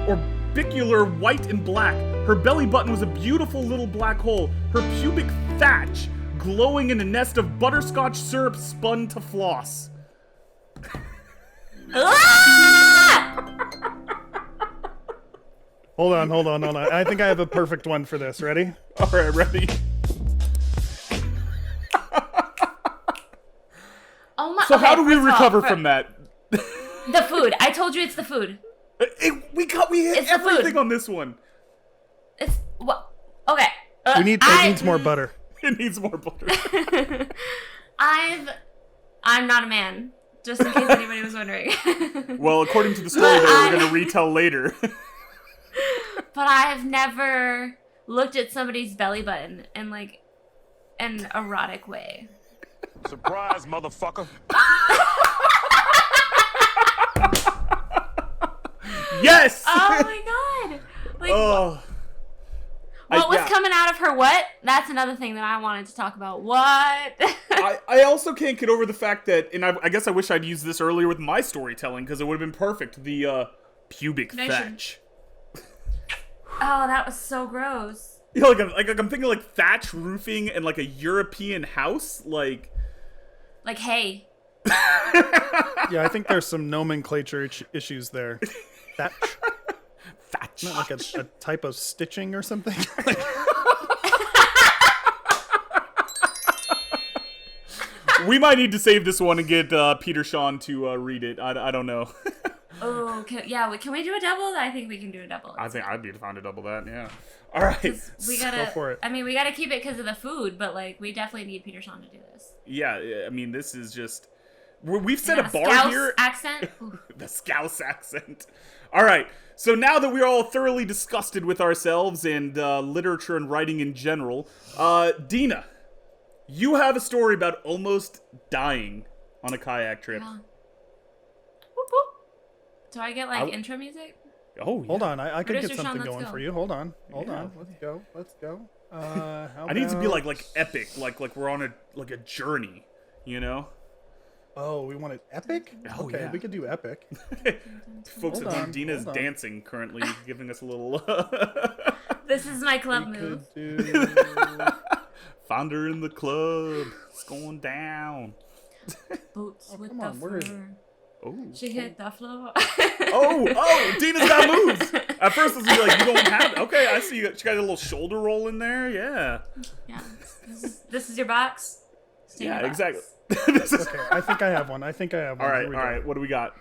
Speaker 2: orbicular white and black. Her belly button was a beautiful little black hole, her pubic thatch glowing in a nest of butterscotch syrup spun to floss.
Speaker 1: Hold on. I think I have a perfect one for this. Ready?
Speaker 2: All right, ready?
Speaker 3: Oh my!
Speaker 2: So
Speaker 3: okay,
Speaker 2: how do we
Speaker 3: first of all,
Speaker 2: recover from that?
Speaker 3: The food. I told you it's the food.
Speaker 2: We hit
Speaker 3: It's the
Speaker 2: everything
Speaker 3: food.
Speaker 2: on this one.
Speaker 3: It's what? Okay.
Speaker 1: It needs more butter.
Speaker 2: It needs more butter.
Speaker 3: I'm not a man. Just in case anybody was wondering.
Speaker 2: Well, according to the story that we're going to retell later.
Speaker 3: But I've never looked at somebody's belly button in like an erotic way.
Speaker 4: Surprise, motherfucker.
Speaker 2: Yes!
Speaker 3: Oh my god! Like,
Speaker 2: Oh.
Speaker 3: what was
Speaker 2: yeah.
Speaker 3: coming out of her what? That's another thing that I wanted to talk about. What?
Speaker 2: I also can't get over the fact that, and I guess I wish I'd used this earlier with my storytelling, because it would have been perfect, the pubic thatch.
Speaker 3: Oh, that was so gross.
Speaker 2: You know, like I'm thinking like thatch roofing and like a European house, like
Speaker 3: hey.
Speaker 1: Yeah, I think there's some nomenclature issues there. Thatch.
Speaker 2: thatch.
Speaker 1: Not like a type of stitching or something.
Speaker 2: We might need to save this one and get Peter Sean to read it. I don't know.
Speaker 3: Oh, can we do a double? I think we can do a double.
Speaker 2: I think I'd be fine to double that. Yeah. All right.
Speaker 3: We gotta.
Speaker 1: Go for it.
Speaker 3: I mean, we gotta keep it because of the food, but like, we definitely need Peter Sean to do this.
Speaker 2: Yeah. I mean, this is just. We've set
Speaker 3: And
Speaker 2: a bar
Speaker 3: Scouse
Speaker 2: here.
Speaker 3: accent. Ooh.
Speaker 2: The Scouse accent. All right. So now that we're all thoroughly disgusted with ourselves and literature and writing in general, Dina, you have a story about almost dying on a kayak trip.
Speaker 3: Yeah. Whoop, whoop. Do I get like intro music?
Speaker 2: Oh, yeah.
Speaker 1: Hold on, I could
Speaker 3: Producer
Speaker 1: get
Speaker 3: Sean,
Speaker 1: something
Speaker 3: let's
Speaker 1: going
Speaker 3: go.
Speaker 1: for you. Hold on.
Speaker 2: Yeah.
Speaker 1: Let's go.
Speaker 2: I need to be like epic, like we're on a journey, you know?
Speaker 1: Oh, we want it epic?
Speaker 2: Oh,
Speaker 1: okay,
Speaker 2: yeah.
Speaker 1: we could do epic.
Speaker 2: Folks
Speaker 1: Hold
Speaker 2: at home,
Speaker 1: on,
Speaker 2: Dina's
Speaker 1: hold on.
Speaker 2: dancing currently, giving us a little.
Speaker 3: This is my club
Speaker 1: We
Speaker 3: move.
Speaker 1: could do.
Speaker 2: Found her in the club. It's going down.
Speaker 3: Boots with
Speaker 1: come
Speaker 3: the
Speaker 1: on, where is it?
Speaker 3: fur.
Speaker 2: Oh.
Speaker 3: She hit the floor.
Speaker 2: Oh, Dina's got moves. At first, I was like, you don't have. Okay, I see. She got a little shoulder roll in there. Yeah.
Speaker 3: Yeah. This is your box. Stay in
Speaker 2: Yeah,
Speaker 3: your box.
Speaker 2: exactly. This is-
Speaker 1: Okay, I think I have one.
Speaker 2: all
Speaker 1: Here
Speaker 2: right,
Speaker 1: we
Speaker 2: all
Speaker 1: go.
Speaker 2: right. What do we got?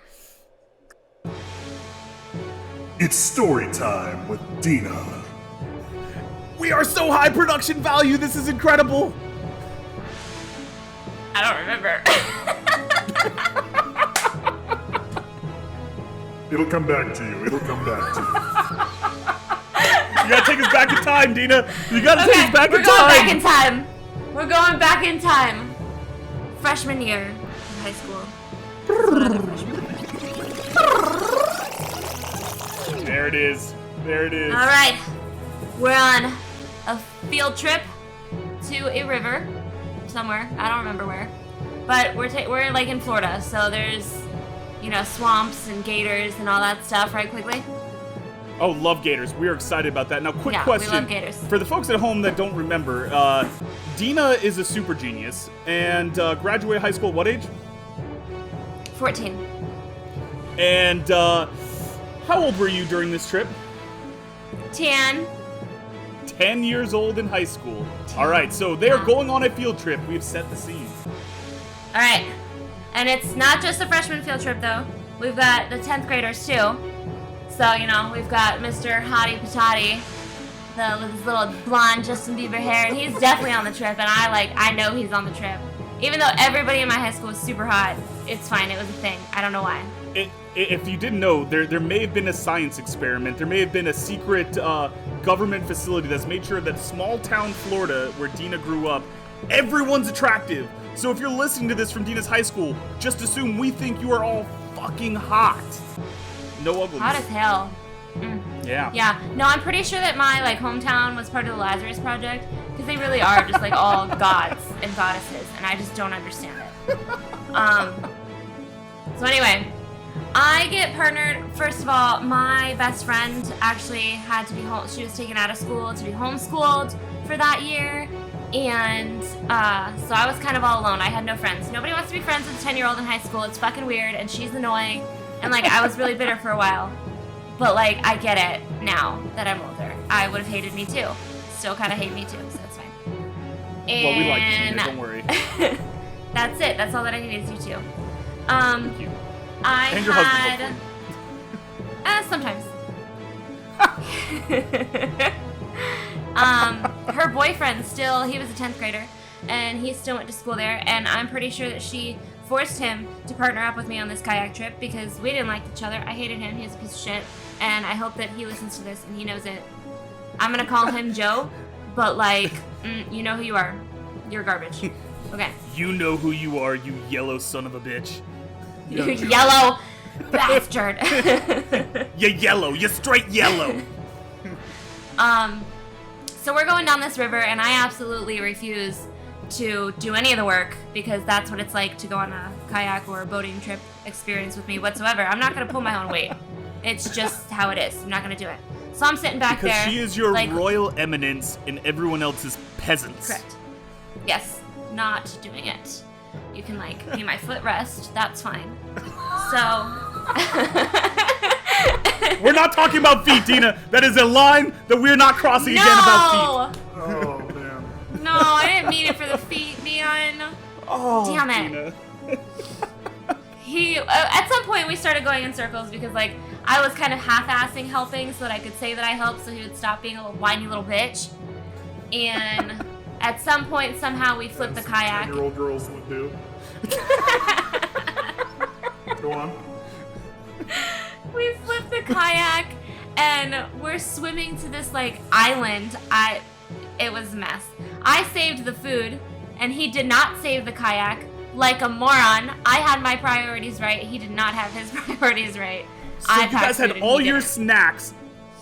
Speaker 5: It's story time with Dina.
Speaker 2: We are so high production value. This is incredible.
Speaker 3: I don't remember.
Speaker 5: It'll come back to you.
Speaker 2: You gotta take us back in time, Dina. You gotta take us back
Speaker 3: we're
Speaker 2: in
Speaker 3: going
Speaker 2: time.
Speaker 3: back in time. We're going back in time. Freshman year of high school.
Speaker 2: There it is. There it is.
Speaker 3: All right, we're on a field trip to a river somewhere. I don't remember where, but we're like in Florida, so there's swamps and gators and all that stuff, right? Quickly.
Speaker 2: Oh, love gators. We are excited about that. Now, quick
Speaker 3: Yeah, we
Speaker 2: question.
Speaker 3: love gators.
Speaker 2: For the folks at home that don't remember, Dina is a super genius and graduated high school at what age?
Speaker 3: 14.
Speaker 2: And how old were you during this trip?
Speaker 3: 10.
Speaker 2: 10 years old in high school. All right, so they are going on a field trip. We've set the scene.
Speaker 3: All right, and it's not just a freshman field trip though. We've got the 10th graders too. So we've got Mr. Hottie Patati, with his little blonde Justin Bieber hair, and he's definitely on the trip. And I know he's on the trip. Even though everybody in my high school was super hot, it's fine. It was a thing. I don't know why.
Speaker 2: If you didn't know, there may have been a science experiment. There may have been a secret government facility that's made sure that small town Florida, where Dina grew up, everyone's attractive. So if you're listening to this from Dina's high school, just assume we think you are all fucking hot. No ugliness.
Speaker 3: Hot as hell.
Speaker 2: Yeah.
Speaker 3: Yeah. No, I'm pretty sure that my hometown was part of the Lazarus Project, Because they really are just like all gods and goddesses, and I just don't understand it. So anyway, I get partnered. First of all, my best friend actually had to be home. She was taken out of school to be homeschooled for that year. And so I was kind of all alone. I had no friends. Nobody wants to be friends with a 10-year-old in high school. It's fucking weird, and she's annoying. And, like, I was really bitter for a while. But, like, I get it now that I'm older. I would have hated me, too. Still kind of hate me, too, so it's fine. And
Speaker 2: Well, we like Dina, don't worry.
Speaker 3: That's it. That's all that I needed to do.
Speaker 2: Thank you.
Speaker 3: I
Speaker 2: And your
Speaker 3: had...
Speaker 2: husband,
Speaker 3: sometimes. Her boyfriend still, he was a 10th grader, and he still went to school there, and I'm pretty sure that she forced him to partner up with me on this kayak trip because we didn't like each other. I hated him. He was a piece of shit, and I hope that he listens to this and he knows it. I'm gonna call him Joe, but like, you know who you are. You're garbage. Okay.
Speaker 2: You know who you are, you yellow son of a bitch.
Speaker 3: You yellow bastard.
Speaker 2: You yellow. You straight yellow.
Speaker 3: So we're going down this river, and I absolutely refuse to do any of the work because that's what it's like to go on a kayak or a boating trip experience with me whatsoever. I'm not going to pull my own weight. It's just how it is. I'm not going to do it. So I'm sitting back
Speaker 2: Because
Speaker 3: there.
Speaker 2: she is your
Speaker 3: like,
Speaker 2: royal eminence and everyone else is peasants.
Speaker 3: Correct. Yes, not doing it. You can, like, be my footrest. That's fine. So...
Speaker 2: We're not talking about feet, Dina. That is a line that we're not crossing again about feet.
Speaker 5: Oh, man.
Speaker 3: No, I didn't mean it for the feet, Neon.
Speaker 2: Oh,
Speaker 3: Damn it.
Speaker 2: Dina.
Speaker 3: He at some point we started going in circles because like I was kind of half-assing helping so that I could say that I helped so he would stop being a little whiny little bitch. And at some point somehow we flipped the kayak.
Speaker 5: 10-year-old girls would do. Go on.
Speaker 3: We flipped the kayak and we're swimming to this like island. It was a mess. I saved the food and he did not save the kayak. Like a moron, I had my priorities right. He did not have his priorities right.
Speaker 2: So you guys had all your
Speaker 3: didn't.
Speaker 2: snacks.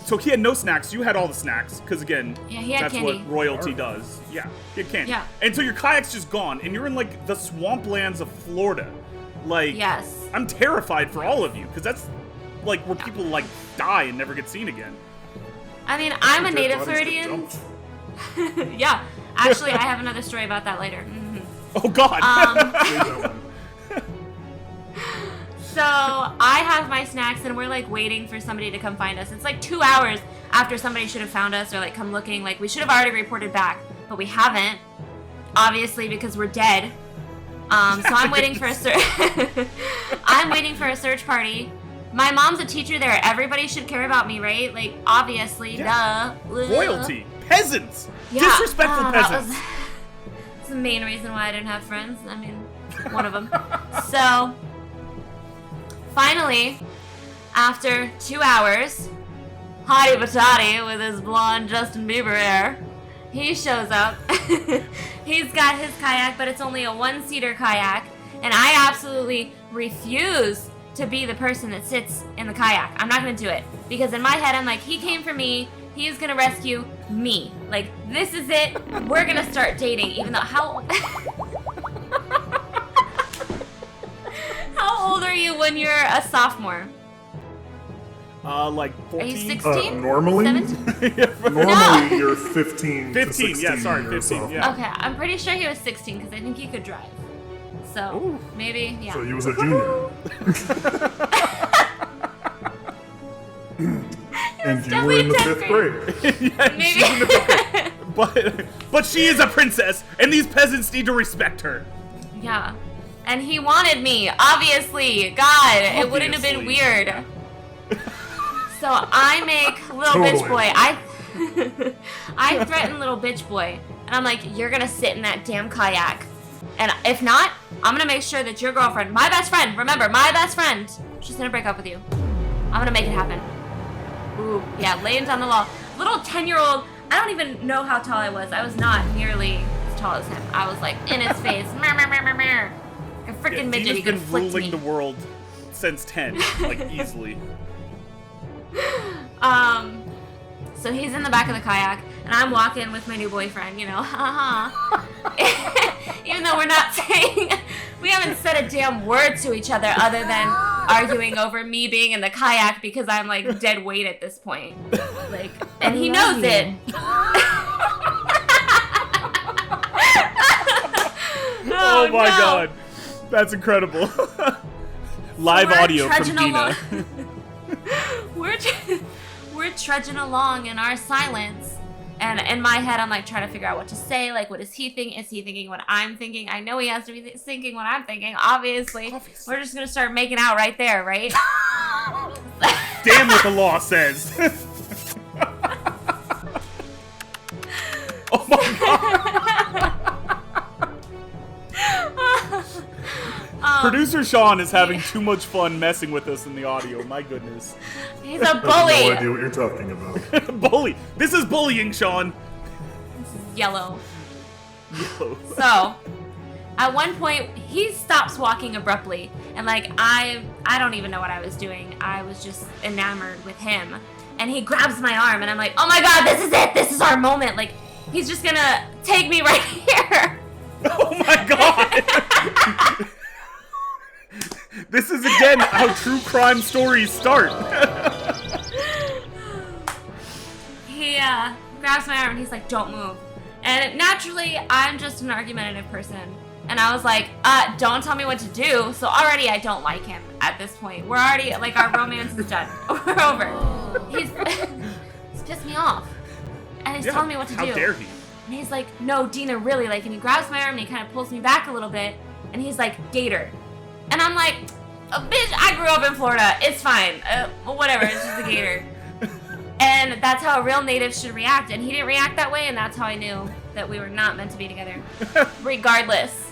Speaker 2: So he had no snacks. You had all the snacks. Because again,
Speaker 3: Yeah, he had
Speaker 2: that's
Speaker 3: candy.
Speaker 2: what royalty does. Yeah, he had candy.
Speaker 3: Yeah.
Speaker 2: And so your kayak's just gone. And you're in like the swamplands of Florida. Like,
Speaker 3: Yes.
Speaker 2: I'm terrified for all of you. Because that's like where people like die and never get seen again.
Speaker 3: I mean, I'm a
Speaker 5: Dead
Speaker 3: native
Speaker 5: bodies get
Speaker 3: Floridian.
Speaker 5: dumped.
Speaker 3: Yeah. Actually, I have another story about that later. Mhm.
Speaker 2: Oh God.
Speaker 5: Save that one.
Speaker 3: So I have my snacks and we're like waiting for somebody to come find us. It's like 2 hours after somebody should have found us or like come looking. Like we should have already reported back, but we haven't. Obviously because we're dead. So I'm waiting for a I'm waiting for a search party. My mom's a teacher there. Everybody should care about me, right? Like obviously,
Speaker 2: Yeah.
Speaker 3: duh.
Speaker 2: Royalty. Peasants.
Speaker 3: Yeah.
Speaker 2: Disrespectful
Speaker 3: That
Speaker 2: peasants.
Speaker 3: That's the main reason why I didn't have friends. I mean, one of them. So, finally, after 2 hours, Hottie Batati with his blonde Justin Bieber hair, he shows up. He's got his kayak, but it's only a one-seater kayak, and I absolutely refuse to be the person that sits in the kayak. I'm not going to do it, because in my head, I'm like, he came for me. He's gonna rescue me. Like, this is it. We're gonna start dating, even though how old are you when you're a sophomore?
Speaker 2: Like 14.
Speaker 3: Are you 16?
Speaker 5: Normally?
Speaker 3: 17?
Speaker 5: Normally,
Speaker 3: No.
Speaker 5: you're 15 to
Speaker 2: 15,
Speaker 5: 16.
Speaker 2: yeah, sorry,
Speaker 5: or
Speaker 2: 15,
Speaker 5: so.
Speaker 2: yeah.
Speaker 3: Okay, I'm pretty sure he was 16 because I think he could drive. So,
Speaker 2: Ooh.
Speaker 3: maybe, yeah.
Speaker 5: So he was a junior. And you were in the
Speaker 3: definitely
Speaker 5: 5th
Speaker 3: 10th
Speaker 5: grade.
Speaker 3: Maybe.
Speaker 2: But she is a princess, and these peasants need to respect her.
Speaker 3: Yeah. And he wanted me, obviously. God, it wouldn't have been
Speaker 2: Obviously.
Speaker 3: weird. So I make little bitch
Speaker 5: Totally.
Speaker 3: boy. I threaten little bitch boy. And I'm like, you're gonna sit in that damn kayak. And if not, I'm gonna make sure that your girlfriend, my best friend, remember, my best friend, she's gonna break up with you. I'm gonna make it happen. Ooh, yeah, laying down the law. Little 10-year-old, I don't even know how tall I was. I was not nearly as tall as him. I was like in his face. Mer, mer, mer, mer, mer. Like a freaking midget.
Speaker 2: Dina's
Speaker 3: He could
Speaker 2: been
Speaker 3: have flicked
Speaker 2: ruling
Speaker 3: me.
Speaker 2: the world since 10, like easily.
Speaker 3: So he's in the back of the kayak, and I'm walking with my new boyfriend, you know, even though we haven't said a damn word to each other than arguing over me being in the kayak because I'm like dead weight at this point. Like, and he knows it.
Speaker 2: Oh my god. That's incredible. Live audio from Dina.
Speaker 3: We're trudging along in our silence. And in my head, I'm like trying to figure out what to say. Like, what is he thinking? Is he thinking what I'm thinking? I know he has to be thinking what I'm thinking. Obviously. We're just going to start making out right there, right?
Speaker 2: Damn what the law says. Oh my god. Producer Sean is having too much fun messing with us in the audio. My goodness.
Speaker 3: He's a
Speaker 5: I have
Speaker 3: bully.
Speaker 5: no idea what you're talking about.
Speaker 2: Bully. This is bullying, Sean.
Speaker 3: This is yellow.
Speaker 2: Yo.
Speaker 3: So, at one point, he stops walking abruptly, and like I don't even know what I was doing. I was just enamored with him, and he grabs my arm, and I'm like, oh my god, this is it. This is our moment. Like, he's just gonna take me right here.
Speaker 2: Oh my god. This is again how true crime stories start.
Speaker 3: He grabs my arm and he's like, don't move. And naturally, I'm just an argumentative person. And I was like, don't tell me what to do. So already I don't like him at this point. We're already, like, our romance is done. We're over. He's pissed me off. And he's telling me what to do.
Speaker 2: How dare he?
Speaker 3: And he's like, no, Dina, really. Like, and he grabs my arm and he kind of pulls me back a little bit. And he's like, gator. And I'm like, bitch, I grew up in Florida. It's fine. Whatever, it's just a gator. And that's how a real native should react. And he didn't react that way, and that's how I knew that we were not meant to be together. Regardless.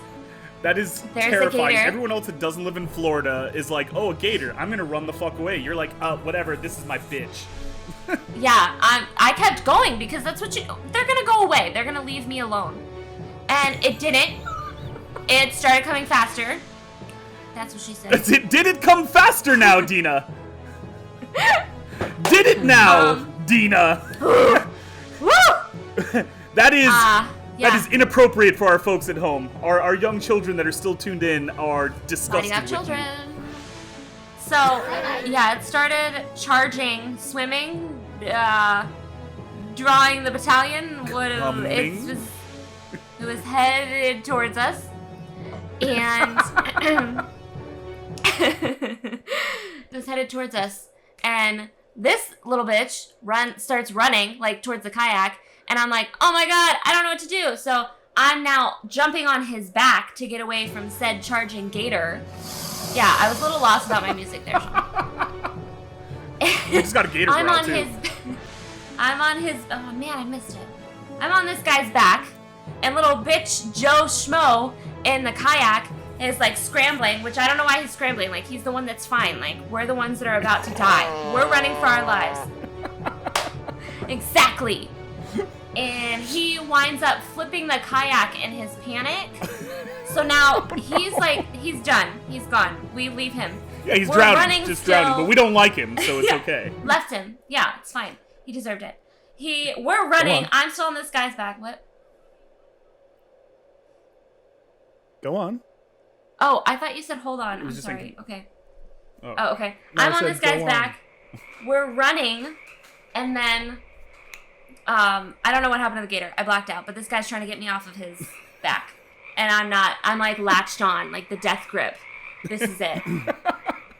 Speaker 2: That is
Speaker 3: There's
Speaker 2: terrifying.
Speaker 3: a gator.
Speaker 2: Everyone else that doesn't live in Florida is like, oh, a gator. I'm gonna run the fuck away. You're like, whatever. This is my bitch.
Speaker 3: Yeah, I kept going because that's what they're gonna go away. They're gonna leave me alone. And it didn't. It started coming faster. That's what she said.
Speaker 2: Did it come faster now, Dina? Did it now, Dina?
Speaker 3: Woo!
Speaker 2: That is
Speaker 3: Yeah.
Speaker 2: that is inappropriate for our folks at home. Our young children that are still tuned in are disgusted
Speaker 3: Have
Speaker 2: with
Speaker 3: children.
Speaker 2: you.
Speaker 3: So, yeah, it started charging, swimming, drawing the battalion. It was headed towards us. And it was headed towards us. And this little bitch starts running, like, towards the kayak. And I'm like, oh my god, I don't know what to do. So I'm now jumping on his back to get away from said charging gator. Yeah, I was a little lost about my music there, Sean.
Speaker 2: You just got a gator
Speaker 3: I'm
Speaker 2: growl,
Speaker 3: on
Speaker 2: too.
Speaker 3: oh man, I missed it. I'm on this guy's back, and little bitch Joe Schmo in the kayak is like scrambling, which I don't know why he's scrambling. Like, he's the one that's fine. Like, we're the ones that are about to die. We're running for our lives. Exactly. And he winds up flipping the kayak in his panic. So now he's done. He's gone. We leave him.
Speaker 2: Yeah, he's
Speaker 3: We're
Speaker 2: drowning, just drowning, but we don't like him, so it's
Speaker 3: Yeah,
Speaker 2: okay.
Speaker 3: Left him. Yeah, it's fine. He deserved it. We're running. I'm still on this guy's back. What?
Speaker 1: Go on.
Speaker 3: Oh, I thought you said hold on. I'm
Speaker 2: just
Speaker 3: sorry.
Speaker 2: thinking-
Speaker 3: Okay.
Speaker 2: Oh.
Speaker 3: Okay.
Speaker 1: No, I
Speaker 3: I'm on
Speaker 1: said
Speaker 3: this guy's
Speaker 1: go on.
Speaker 3: back. We're running, and then I don't know what happened to the gator. I blacked out, but this guy's trying to get me off of his back. And I'm not. I'm like latched on, like the death grip. This is it.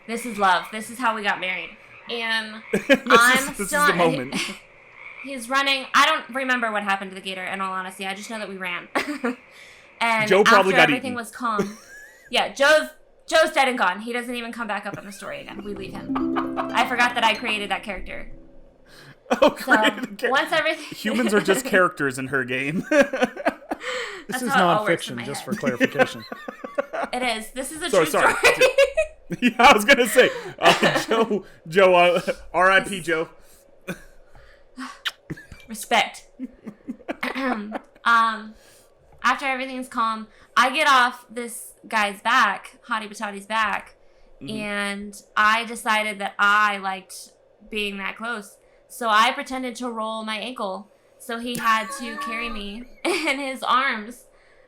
Speaker 3: This is love. This is how we got married. And
Speaker 2: This is
Speaker 3: still
Speaker 2: the moment.
Speaker 3: He's running. I don't remember what happened to the gator, in all honesty. I just know that we ran. And
Speaker 2: Joe probably
Speaker 3: after
Speaker 2: got
Speaker 3: everything
Speaker 2: eaten.
Speaker 3: was calm. Yeah, Joe's dead and gone. He doesn't even come back up in the story again. We leave him. I forgot that I created that character.
Speaker 2: Oh,
Speaker 3: So
Speaker 2: great.
Speaker 3: once everything
Speaker 2: Humans are just characters in her game.
Speaker 1: This
Speaker 3: That's
Speaker 1: is
Speaker 3: how it all works in
Speaker 1: nonfiction,
Speaker 3: my
Speaker 1: just
Speaker 3: head.
Speaker 1: for clarification.
Speaker 3: It is. This is a
Speaker 2: Sorry,
Speaker 3: true
Speaker 2: sorry.
Speaker 3: story.
Speaker 2: Yeah, I was gonna say, Joe, R.I.P. Joe.
Speaker 3: Respect. After everything's calm, I get off this guy's back, Hottie Batati's back, and I decided that I liked being that close. So I pretended to roll my ankle. So he had to carry me in his arms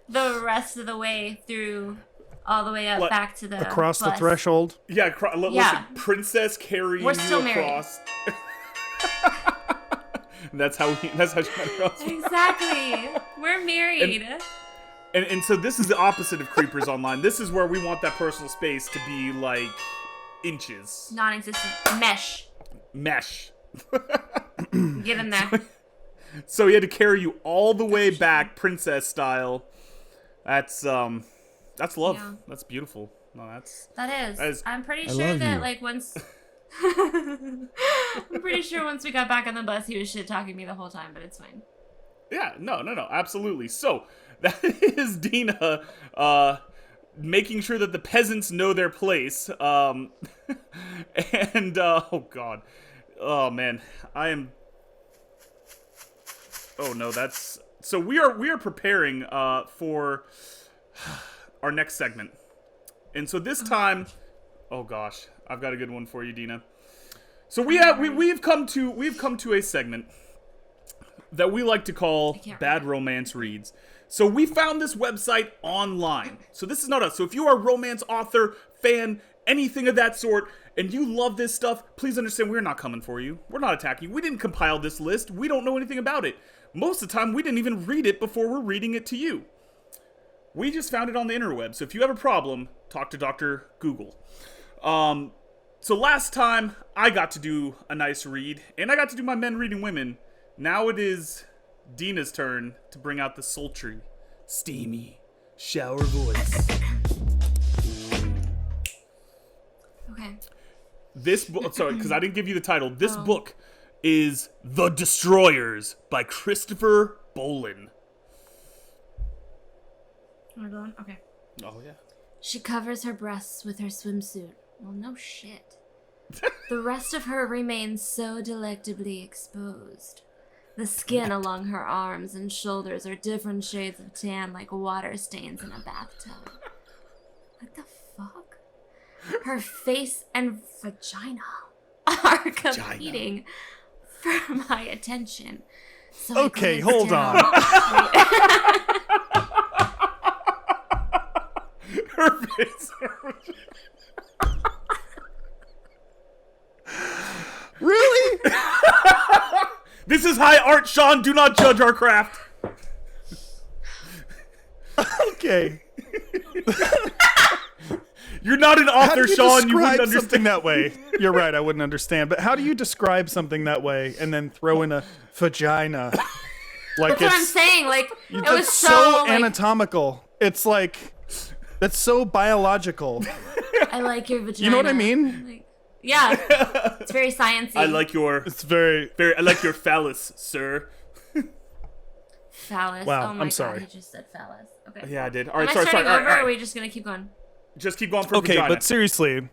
Speaker 3: the rest of the way through, all the way up back to the
Speaker 1: Across
Speaker 3: bus.
Speaker 1: the threshold.
Speaker 2: Yeah, listen, princess carrying
Speaker 3: We're still
Speaker 2: you across. That's how she met her husband.
Speaker 3: Exactly. We're married.
Speaker 2: And so this is the opposite of Creepers Online. This is where we want that personal space to be like inches.
Speaker 3: Non-existent. Mesh. Get in there.
Speaker 2: So he had to carry you all the way back, princess style. That's love.
Speaker 3: Yeah.
Speaker 2: That's beautiful. No,
Speaker 3: That is. I'm pretty
Speaker 1: I
Speaker 3: sure
Speaker 1: love
Speaker 3: that
Speaker 1: you.
Speaker 3: like once I'm pretty sure once we got back on the bus he was shit talking me the whole time, but it's fine.
Speaker 2: Yeah, no, absolutely. So that is Dina making sure that the peasants know their place. And oh god. Oh man. Oh no, that's so we are preparing for our next segment. And so this time, oh gosh, I've got a good one for you, Dina. So we've come to a segment that we like to call Bad Romance Reads. So we found this website online. So this is not us. So if you are a romance author, fan, anything of that sort, and you love this stuff, please understand we're not coming for you. We're not attacking you. We didn't compile this list. We don't know anything about it. Most of the time, we didn't even read it before we're reading it to you. We just found it on the interweb. So if you have a problem, talk to Dr. Google. So last time, I got to do a nice read, and I got to do my men reading women. Now it is Dina's turn to bring out the sultry, steamy, shower voice.
Speaker 3: Okay.
Speaker 2: This book, sorry, because I didn't give you the title. This book is The Destroyers by Christopher Bolin.
Speaker 3: We're going? Okay.
Speaker 2: Oh, yeah.
Speaker 3: She covers her breasts with her swimsuit. Well, no shit. The rest of her remains so delectably exposed. The skin along her arms and shoulders are different shades of tan like water stains in a bathtub. What the fuck? Her face and vagina are competing for my attention. So
Speaker 1: Okay, hold on.
Speaker 2: Her face.
Speaker 1: Really?
Speaker 2: This is high art, Sean. Do not judge our craft.
Speaker 1: Okay.
Speaker 2: You're not an
Speaker 1: How do
Speaker 2: author,
Speaker 1: you
Speaker 2: Sean. You
Speaker 1: describe
Speaker 2: wouldn't
Speaker 1: something
Speaker 2: understand.
Speaker 1: that way? You're right, I wouldn't understand. But how do you describe something that way and then throw in a vagina? Like
Speaker 3: That's what I'm saying. Like, it was
Speaker 1: That's
Speaker 3: so like,
Speaker 1: anatomical. It's like, that's so biological.
Speaker 3: I like your vagina.
Speaker 1: You know what I mean?
Speaker 3: Like, yeah. It's very sciencey.
Speaker 2: I like your
Speaker 1: It's very...
Speaker 2: I like your phallus, sir.
Speaker 3: Phallus.
Speaker 1: Wow,
Speaker 3: Oh my
Speaker 1: I'm sorry.
Speaker 3: God, he just said phallus. Okay.
Speaker 2: Yeah, I did. All
Speaker 3: Am
Speaker 2: right,
Speaker 3: I
Speaker 2: sorry.
Speaker 3: starting
Speaker 2: All
Speaker 3: over,
Speaker 2: right.
Speaker 3: or are we just gonna keep going?
Speaker 2: Just keep going for
Speaker 1: Okay,
Speaker 2: vagina.
Speaker 1: but seriously,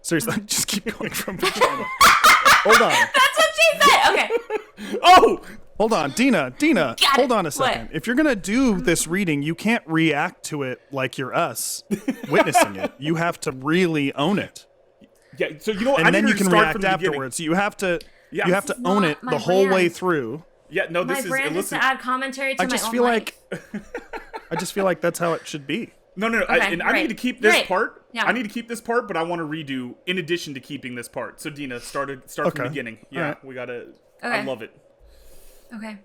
Speaker 1: just keep going from vagina. Hold on.
Speaker 3: That's what she said! Okay.
Speaker 2: Oh!
Speaker 1: Hold on, Dina,
Speaker 3: Got
Speaker 1: hold
Speaker 3: it.
Speaker 1: on a second.
Speaker 3: What?
Speaker 1: If you're gonna do this reading, you can't react to it like you're us witnessing it. You have to really own it,
Speaker 2: Yeah, so you know what?
Speaker 1: and
Speaker 2: I
Speaker 1: then
Speaker 2: need
Speaker 1: you
Speaker 2: to
Speaker 1: can
Speaker 2: start
Speaker 1: react
Speaker 2: from the beginning.
Speaker 1: afterwards. You have to,
Speaker 2: Yeah.
Speaker 1: you have to
Speaker 3: This is
Speaker 1: own
Speaker 3: not
Speaker 1: it
Speaker 3: my
Speaker 1: the whole way
Speaker 3: brand.
Speaker 1: through.
Speaker 2: Yeah, no,
Speaker 3: My
Speaker 2: this is...
Speaker 3: brand is
Speaker 2: listen,
Speaker 3: to add commentary to
Speaker 1: I
Speaker 3: my
Speaker 1: just
Speaker 3: own
Speaker 1: feel
Speaker 3: life.
Speaker 1: I just feel like that's how it should be.
Speaker 2: No.
Speaker 3: Okay,
Speaker 2: I
Speaker 3: right.
Speaker 2: need to keep this
Speaker 3: Right.
Speaker 2: part.
Speaker 3: Yeah.
Speaker 2: I need to keep this part, but I want to redo in addition to keeping this part. So, Dina, start from
Speaker 1: Okay.
Speaker 2: the beginning. Yeah,
Speaker 1: Alright.
Speaker 2: we gotta...
Speaker 3: Okay.
Speaker 2: I love it.
Speaker 3: Okay.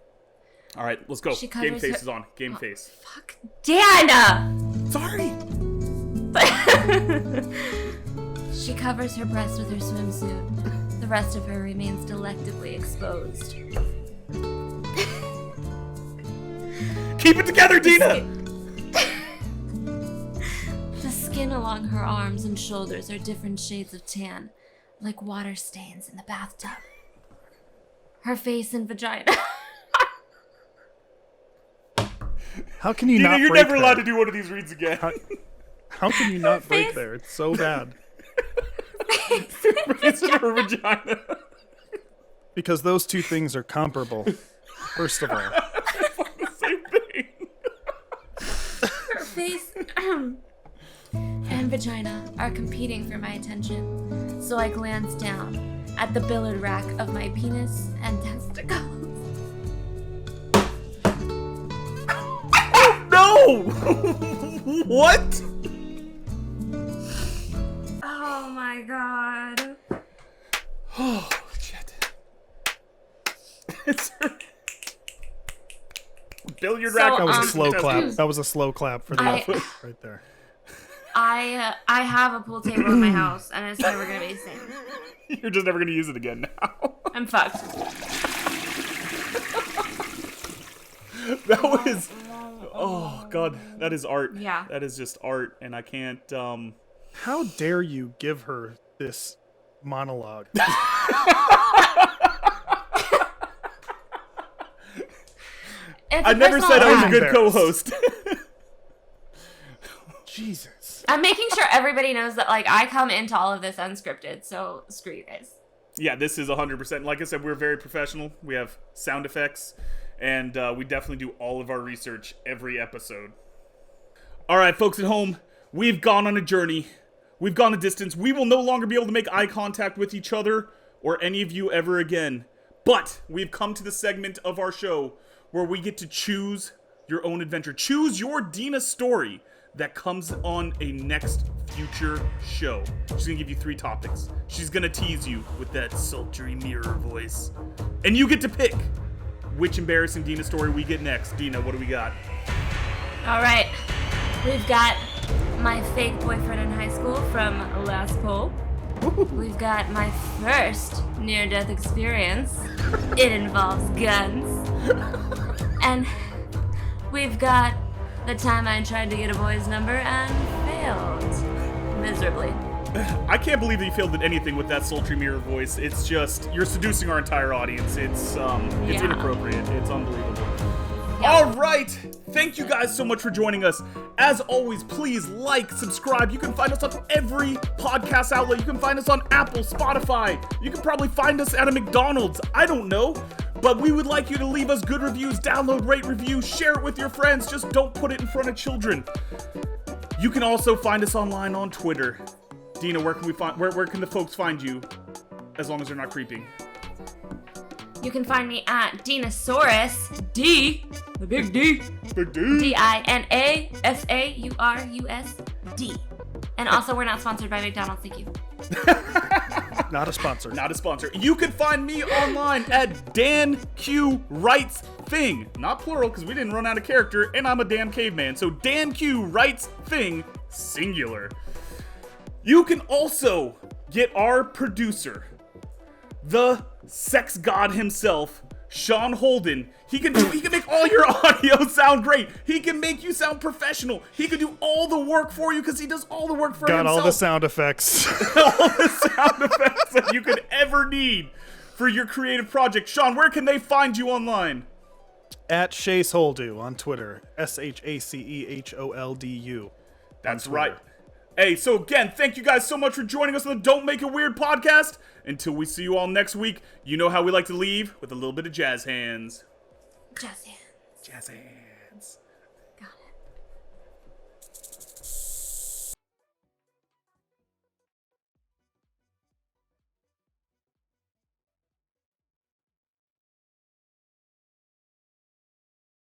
Speaker 2: All right, let's go.
Speaker 3: She
Speaker 2: Game
Speaker 3: covers
Speaker 2: face
Speaker 3: her-
Speaker 2: is on. Game face.
Speaker 3: Fuck. Dana!
Speaker 2: Sorry.
Speaker 3: She covers her breast with her swimsuit. The rest of her remains delectably exposed.
Speaker 2: Keep it together, Dina!
Speaker 3: The skin along her arms and shoulders are different shades of tan, like water stains in the bathtub. Her face and vagina.
Speaker 1: How can you
Speaker 2: Dina,
Speaker 1: not?
Speaker 2: you're
Speaker 1: break
Speaker 2: never allowed
Speaker 1: there?
Speaker 2: to do one of these reads again.
Speaker 1: How can you not break
Speaker 3: face-
Speaker 1: there? It's so bad.
Speaker 2: It's in her vagina.
Speaker 1: Because those two things are comparable. First of all,
Speaker 2: Same thing.
Speaker 3: Her face and vagina are competing for my attention, so I glance down at the billiard rack of my penis and testicles.
Speaker 2: No! What?
Speaker 3: Oh my god.
Speaker 2: Oh, shit. It's billiard
Speaker 3: So,
Speaker 2: rack.
Speaker 1: That was a
Speaker 3: Um,
Speaker 1: slow clap. That was a slow clap for the output right there.
Speaker 3: I have a pool table in my house, and it's never gonna be the same.
Speaker 2: You're just never gonna use it again now.
Speaker 3: I'm fucked.
Speaker 2: That was. Oh god, that is art.
Speaker 3: Yeah.
Speaker 2: That is just art, and I can't.
Speaker 1: How dare you give her this monologue?
Speaker 3: It's
Speaker 2: I
Speaker 3: a
Speaker 2: never
Speaker 3: personal
Speaker 2: said I was a
Speaker 3: attack.
Speaker 2: good
Speaker 1: Embarrassed.
Speaker 2: co-host.
Speaker 1: Jesus.
Speaker 3: I'm making sure everybody knows that, like, I come into all of this unscripted, so screw you guys.
Speaker 2: Yeah, this is 100%. Like I said, we're very professional. We have sound effects, and we definitely do all of our research every episode. All right, folks at home, we've gone on a journey. We've gone a distance. We will no longer be able to make eye contact with each other or any of you ever again. But we've come to the segment of our show where we get to choose your own adventure. Choose your Dina story that comes on a next future show. She's gonna give you 3 topics. She's gonna tease you with that sultry mirror voice. And you get to pick which embarrassing Dina story we get next. Dina, what do we got?
Speaker 3: All right, we've got my fake boyfriend in high school from last poll. We've got my first near-death experience. It involves guns. And we've got the time I tried to get a boy's number and failed miserably.
Speaker 2: I can't believe that you failed at anything with that sultry mirror voice. It's just, you're seducing our entire audience. It's
Speaker 3: Yeah.
Speaker 2: inappropriate. It's unbelievable.
Speaker 3: Yeah.
Speaker 2: All right. Thank you guys so much for joining us. As always, please like, subscribe. You can find us on every podcast outlet. You can find us on Apple, Spotify. You can probably find us at a McDonald's. I don't know. But we would like you to leave us good reviews, download, rate, review, share it with your friends. Just don't put it in front of children. You can also find us online on Twitter. Dina, where can we find? Where can the folks find you? As long as they're not creeping.
Speaker 3: You can find me at Dinosaurus, D, the big D,
Speaker 2: Big D.
Speaker 3: DINASAURUSD. And also, we're not sponsored by McDonald's, thank you.
Speaker 1: Not a sponsor.
Speaker 2: Not a sponsor. You can find me online at Dan Q Writes Thing. Not plural, because we didn't run out of character, and I'm a damn caveman. So Dan Q Writes Thing, singular. You can also get our producer, the sex god himself, Sean Holden. He can make all your audio sound great. He can make you sound professional. He can do all the work for you because he does all the work for
Speaker 1: Got
Speaker 2: himself.
Speaker 1: all the sound effects.
Speaker 2: all the sound effects that you could ever need for your creative project. Sean, where can they find you online?
Speaker 1: At Shaceholdu on Twitter. ShaceHoldu.
Speaker 2: That's right. Hey, so again, thank you guys so much for joining us on the Don't Make It Weird podcast. Until we see you all next week, you know how we like to leave with a little bit of jazz hands.
Speaker 3: Jazz hands.
Speaker 2: Jazz hands.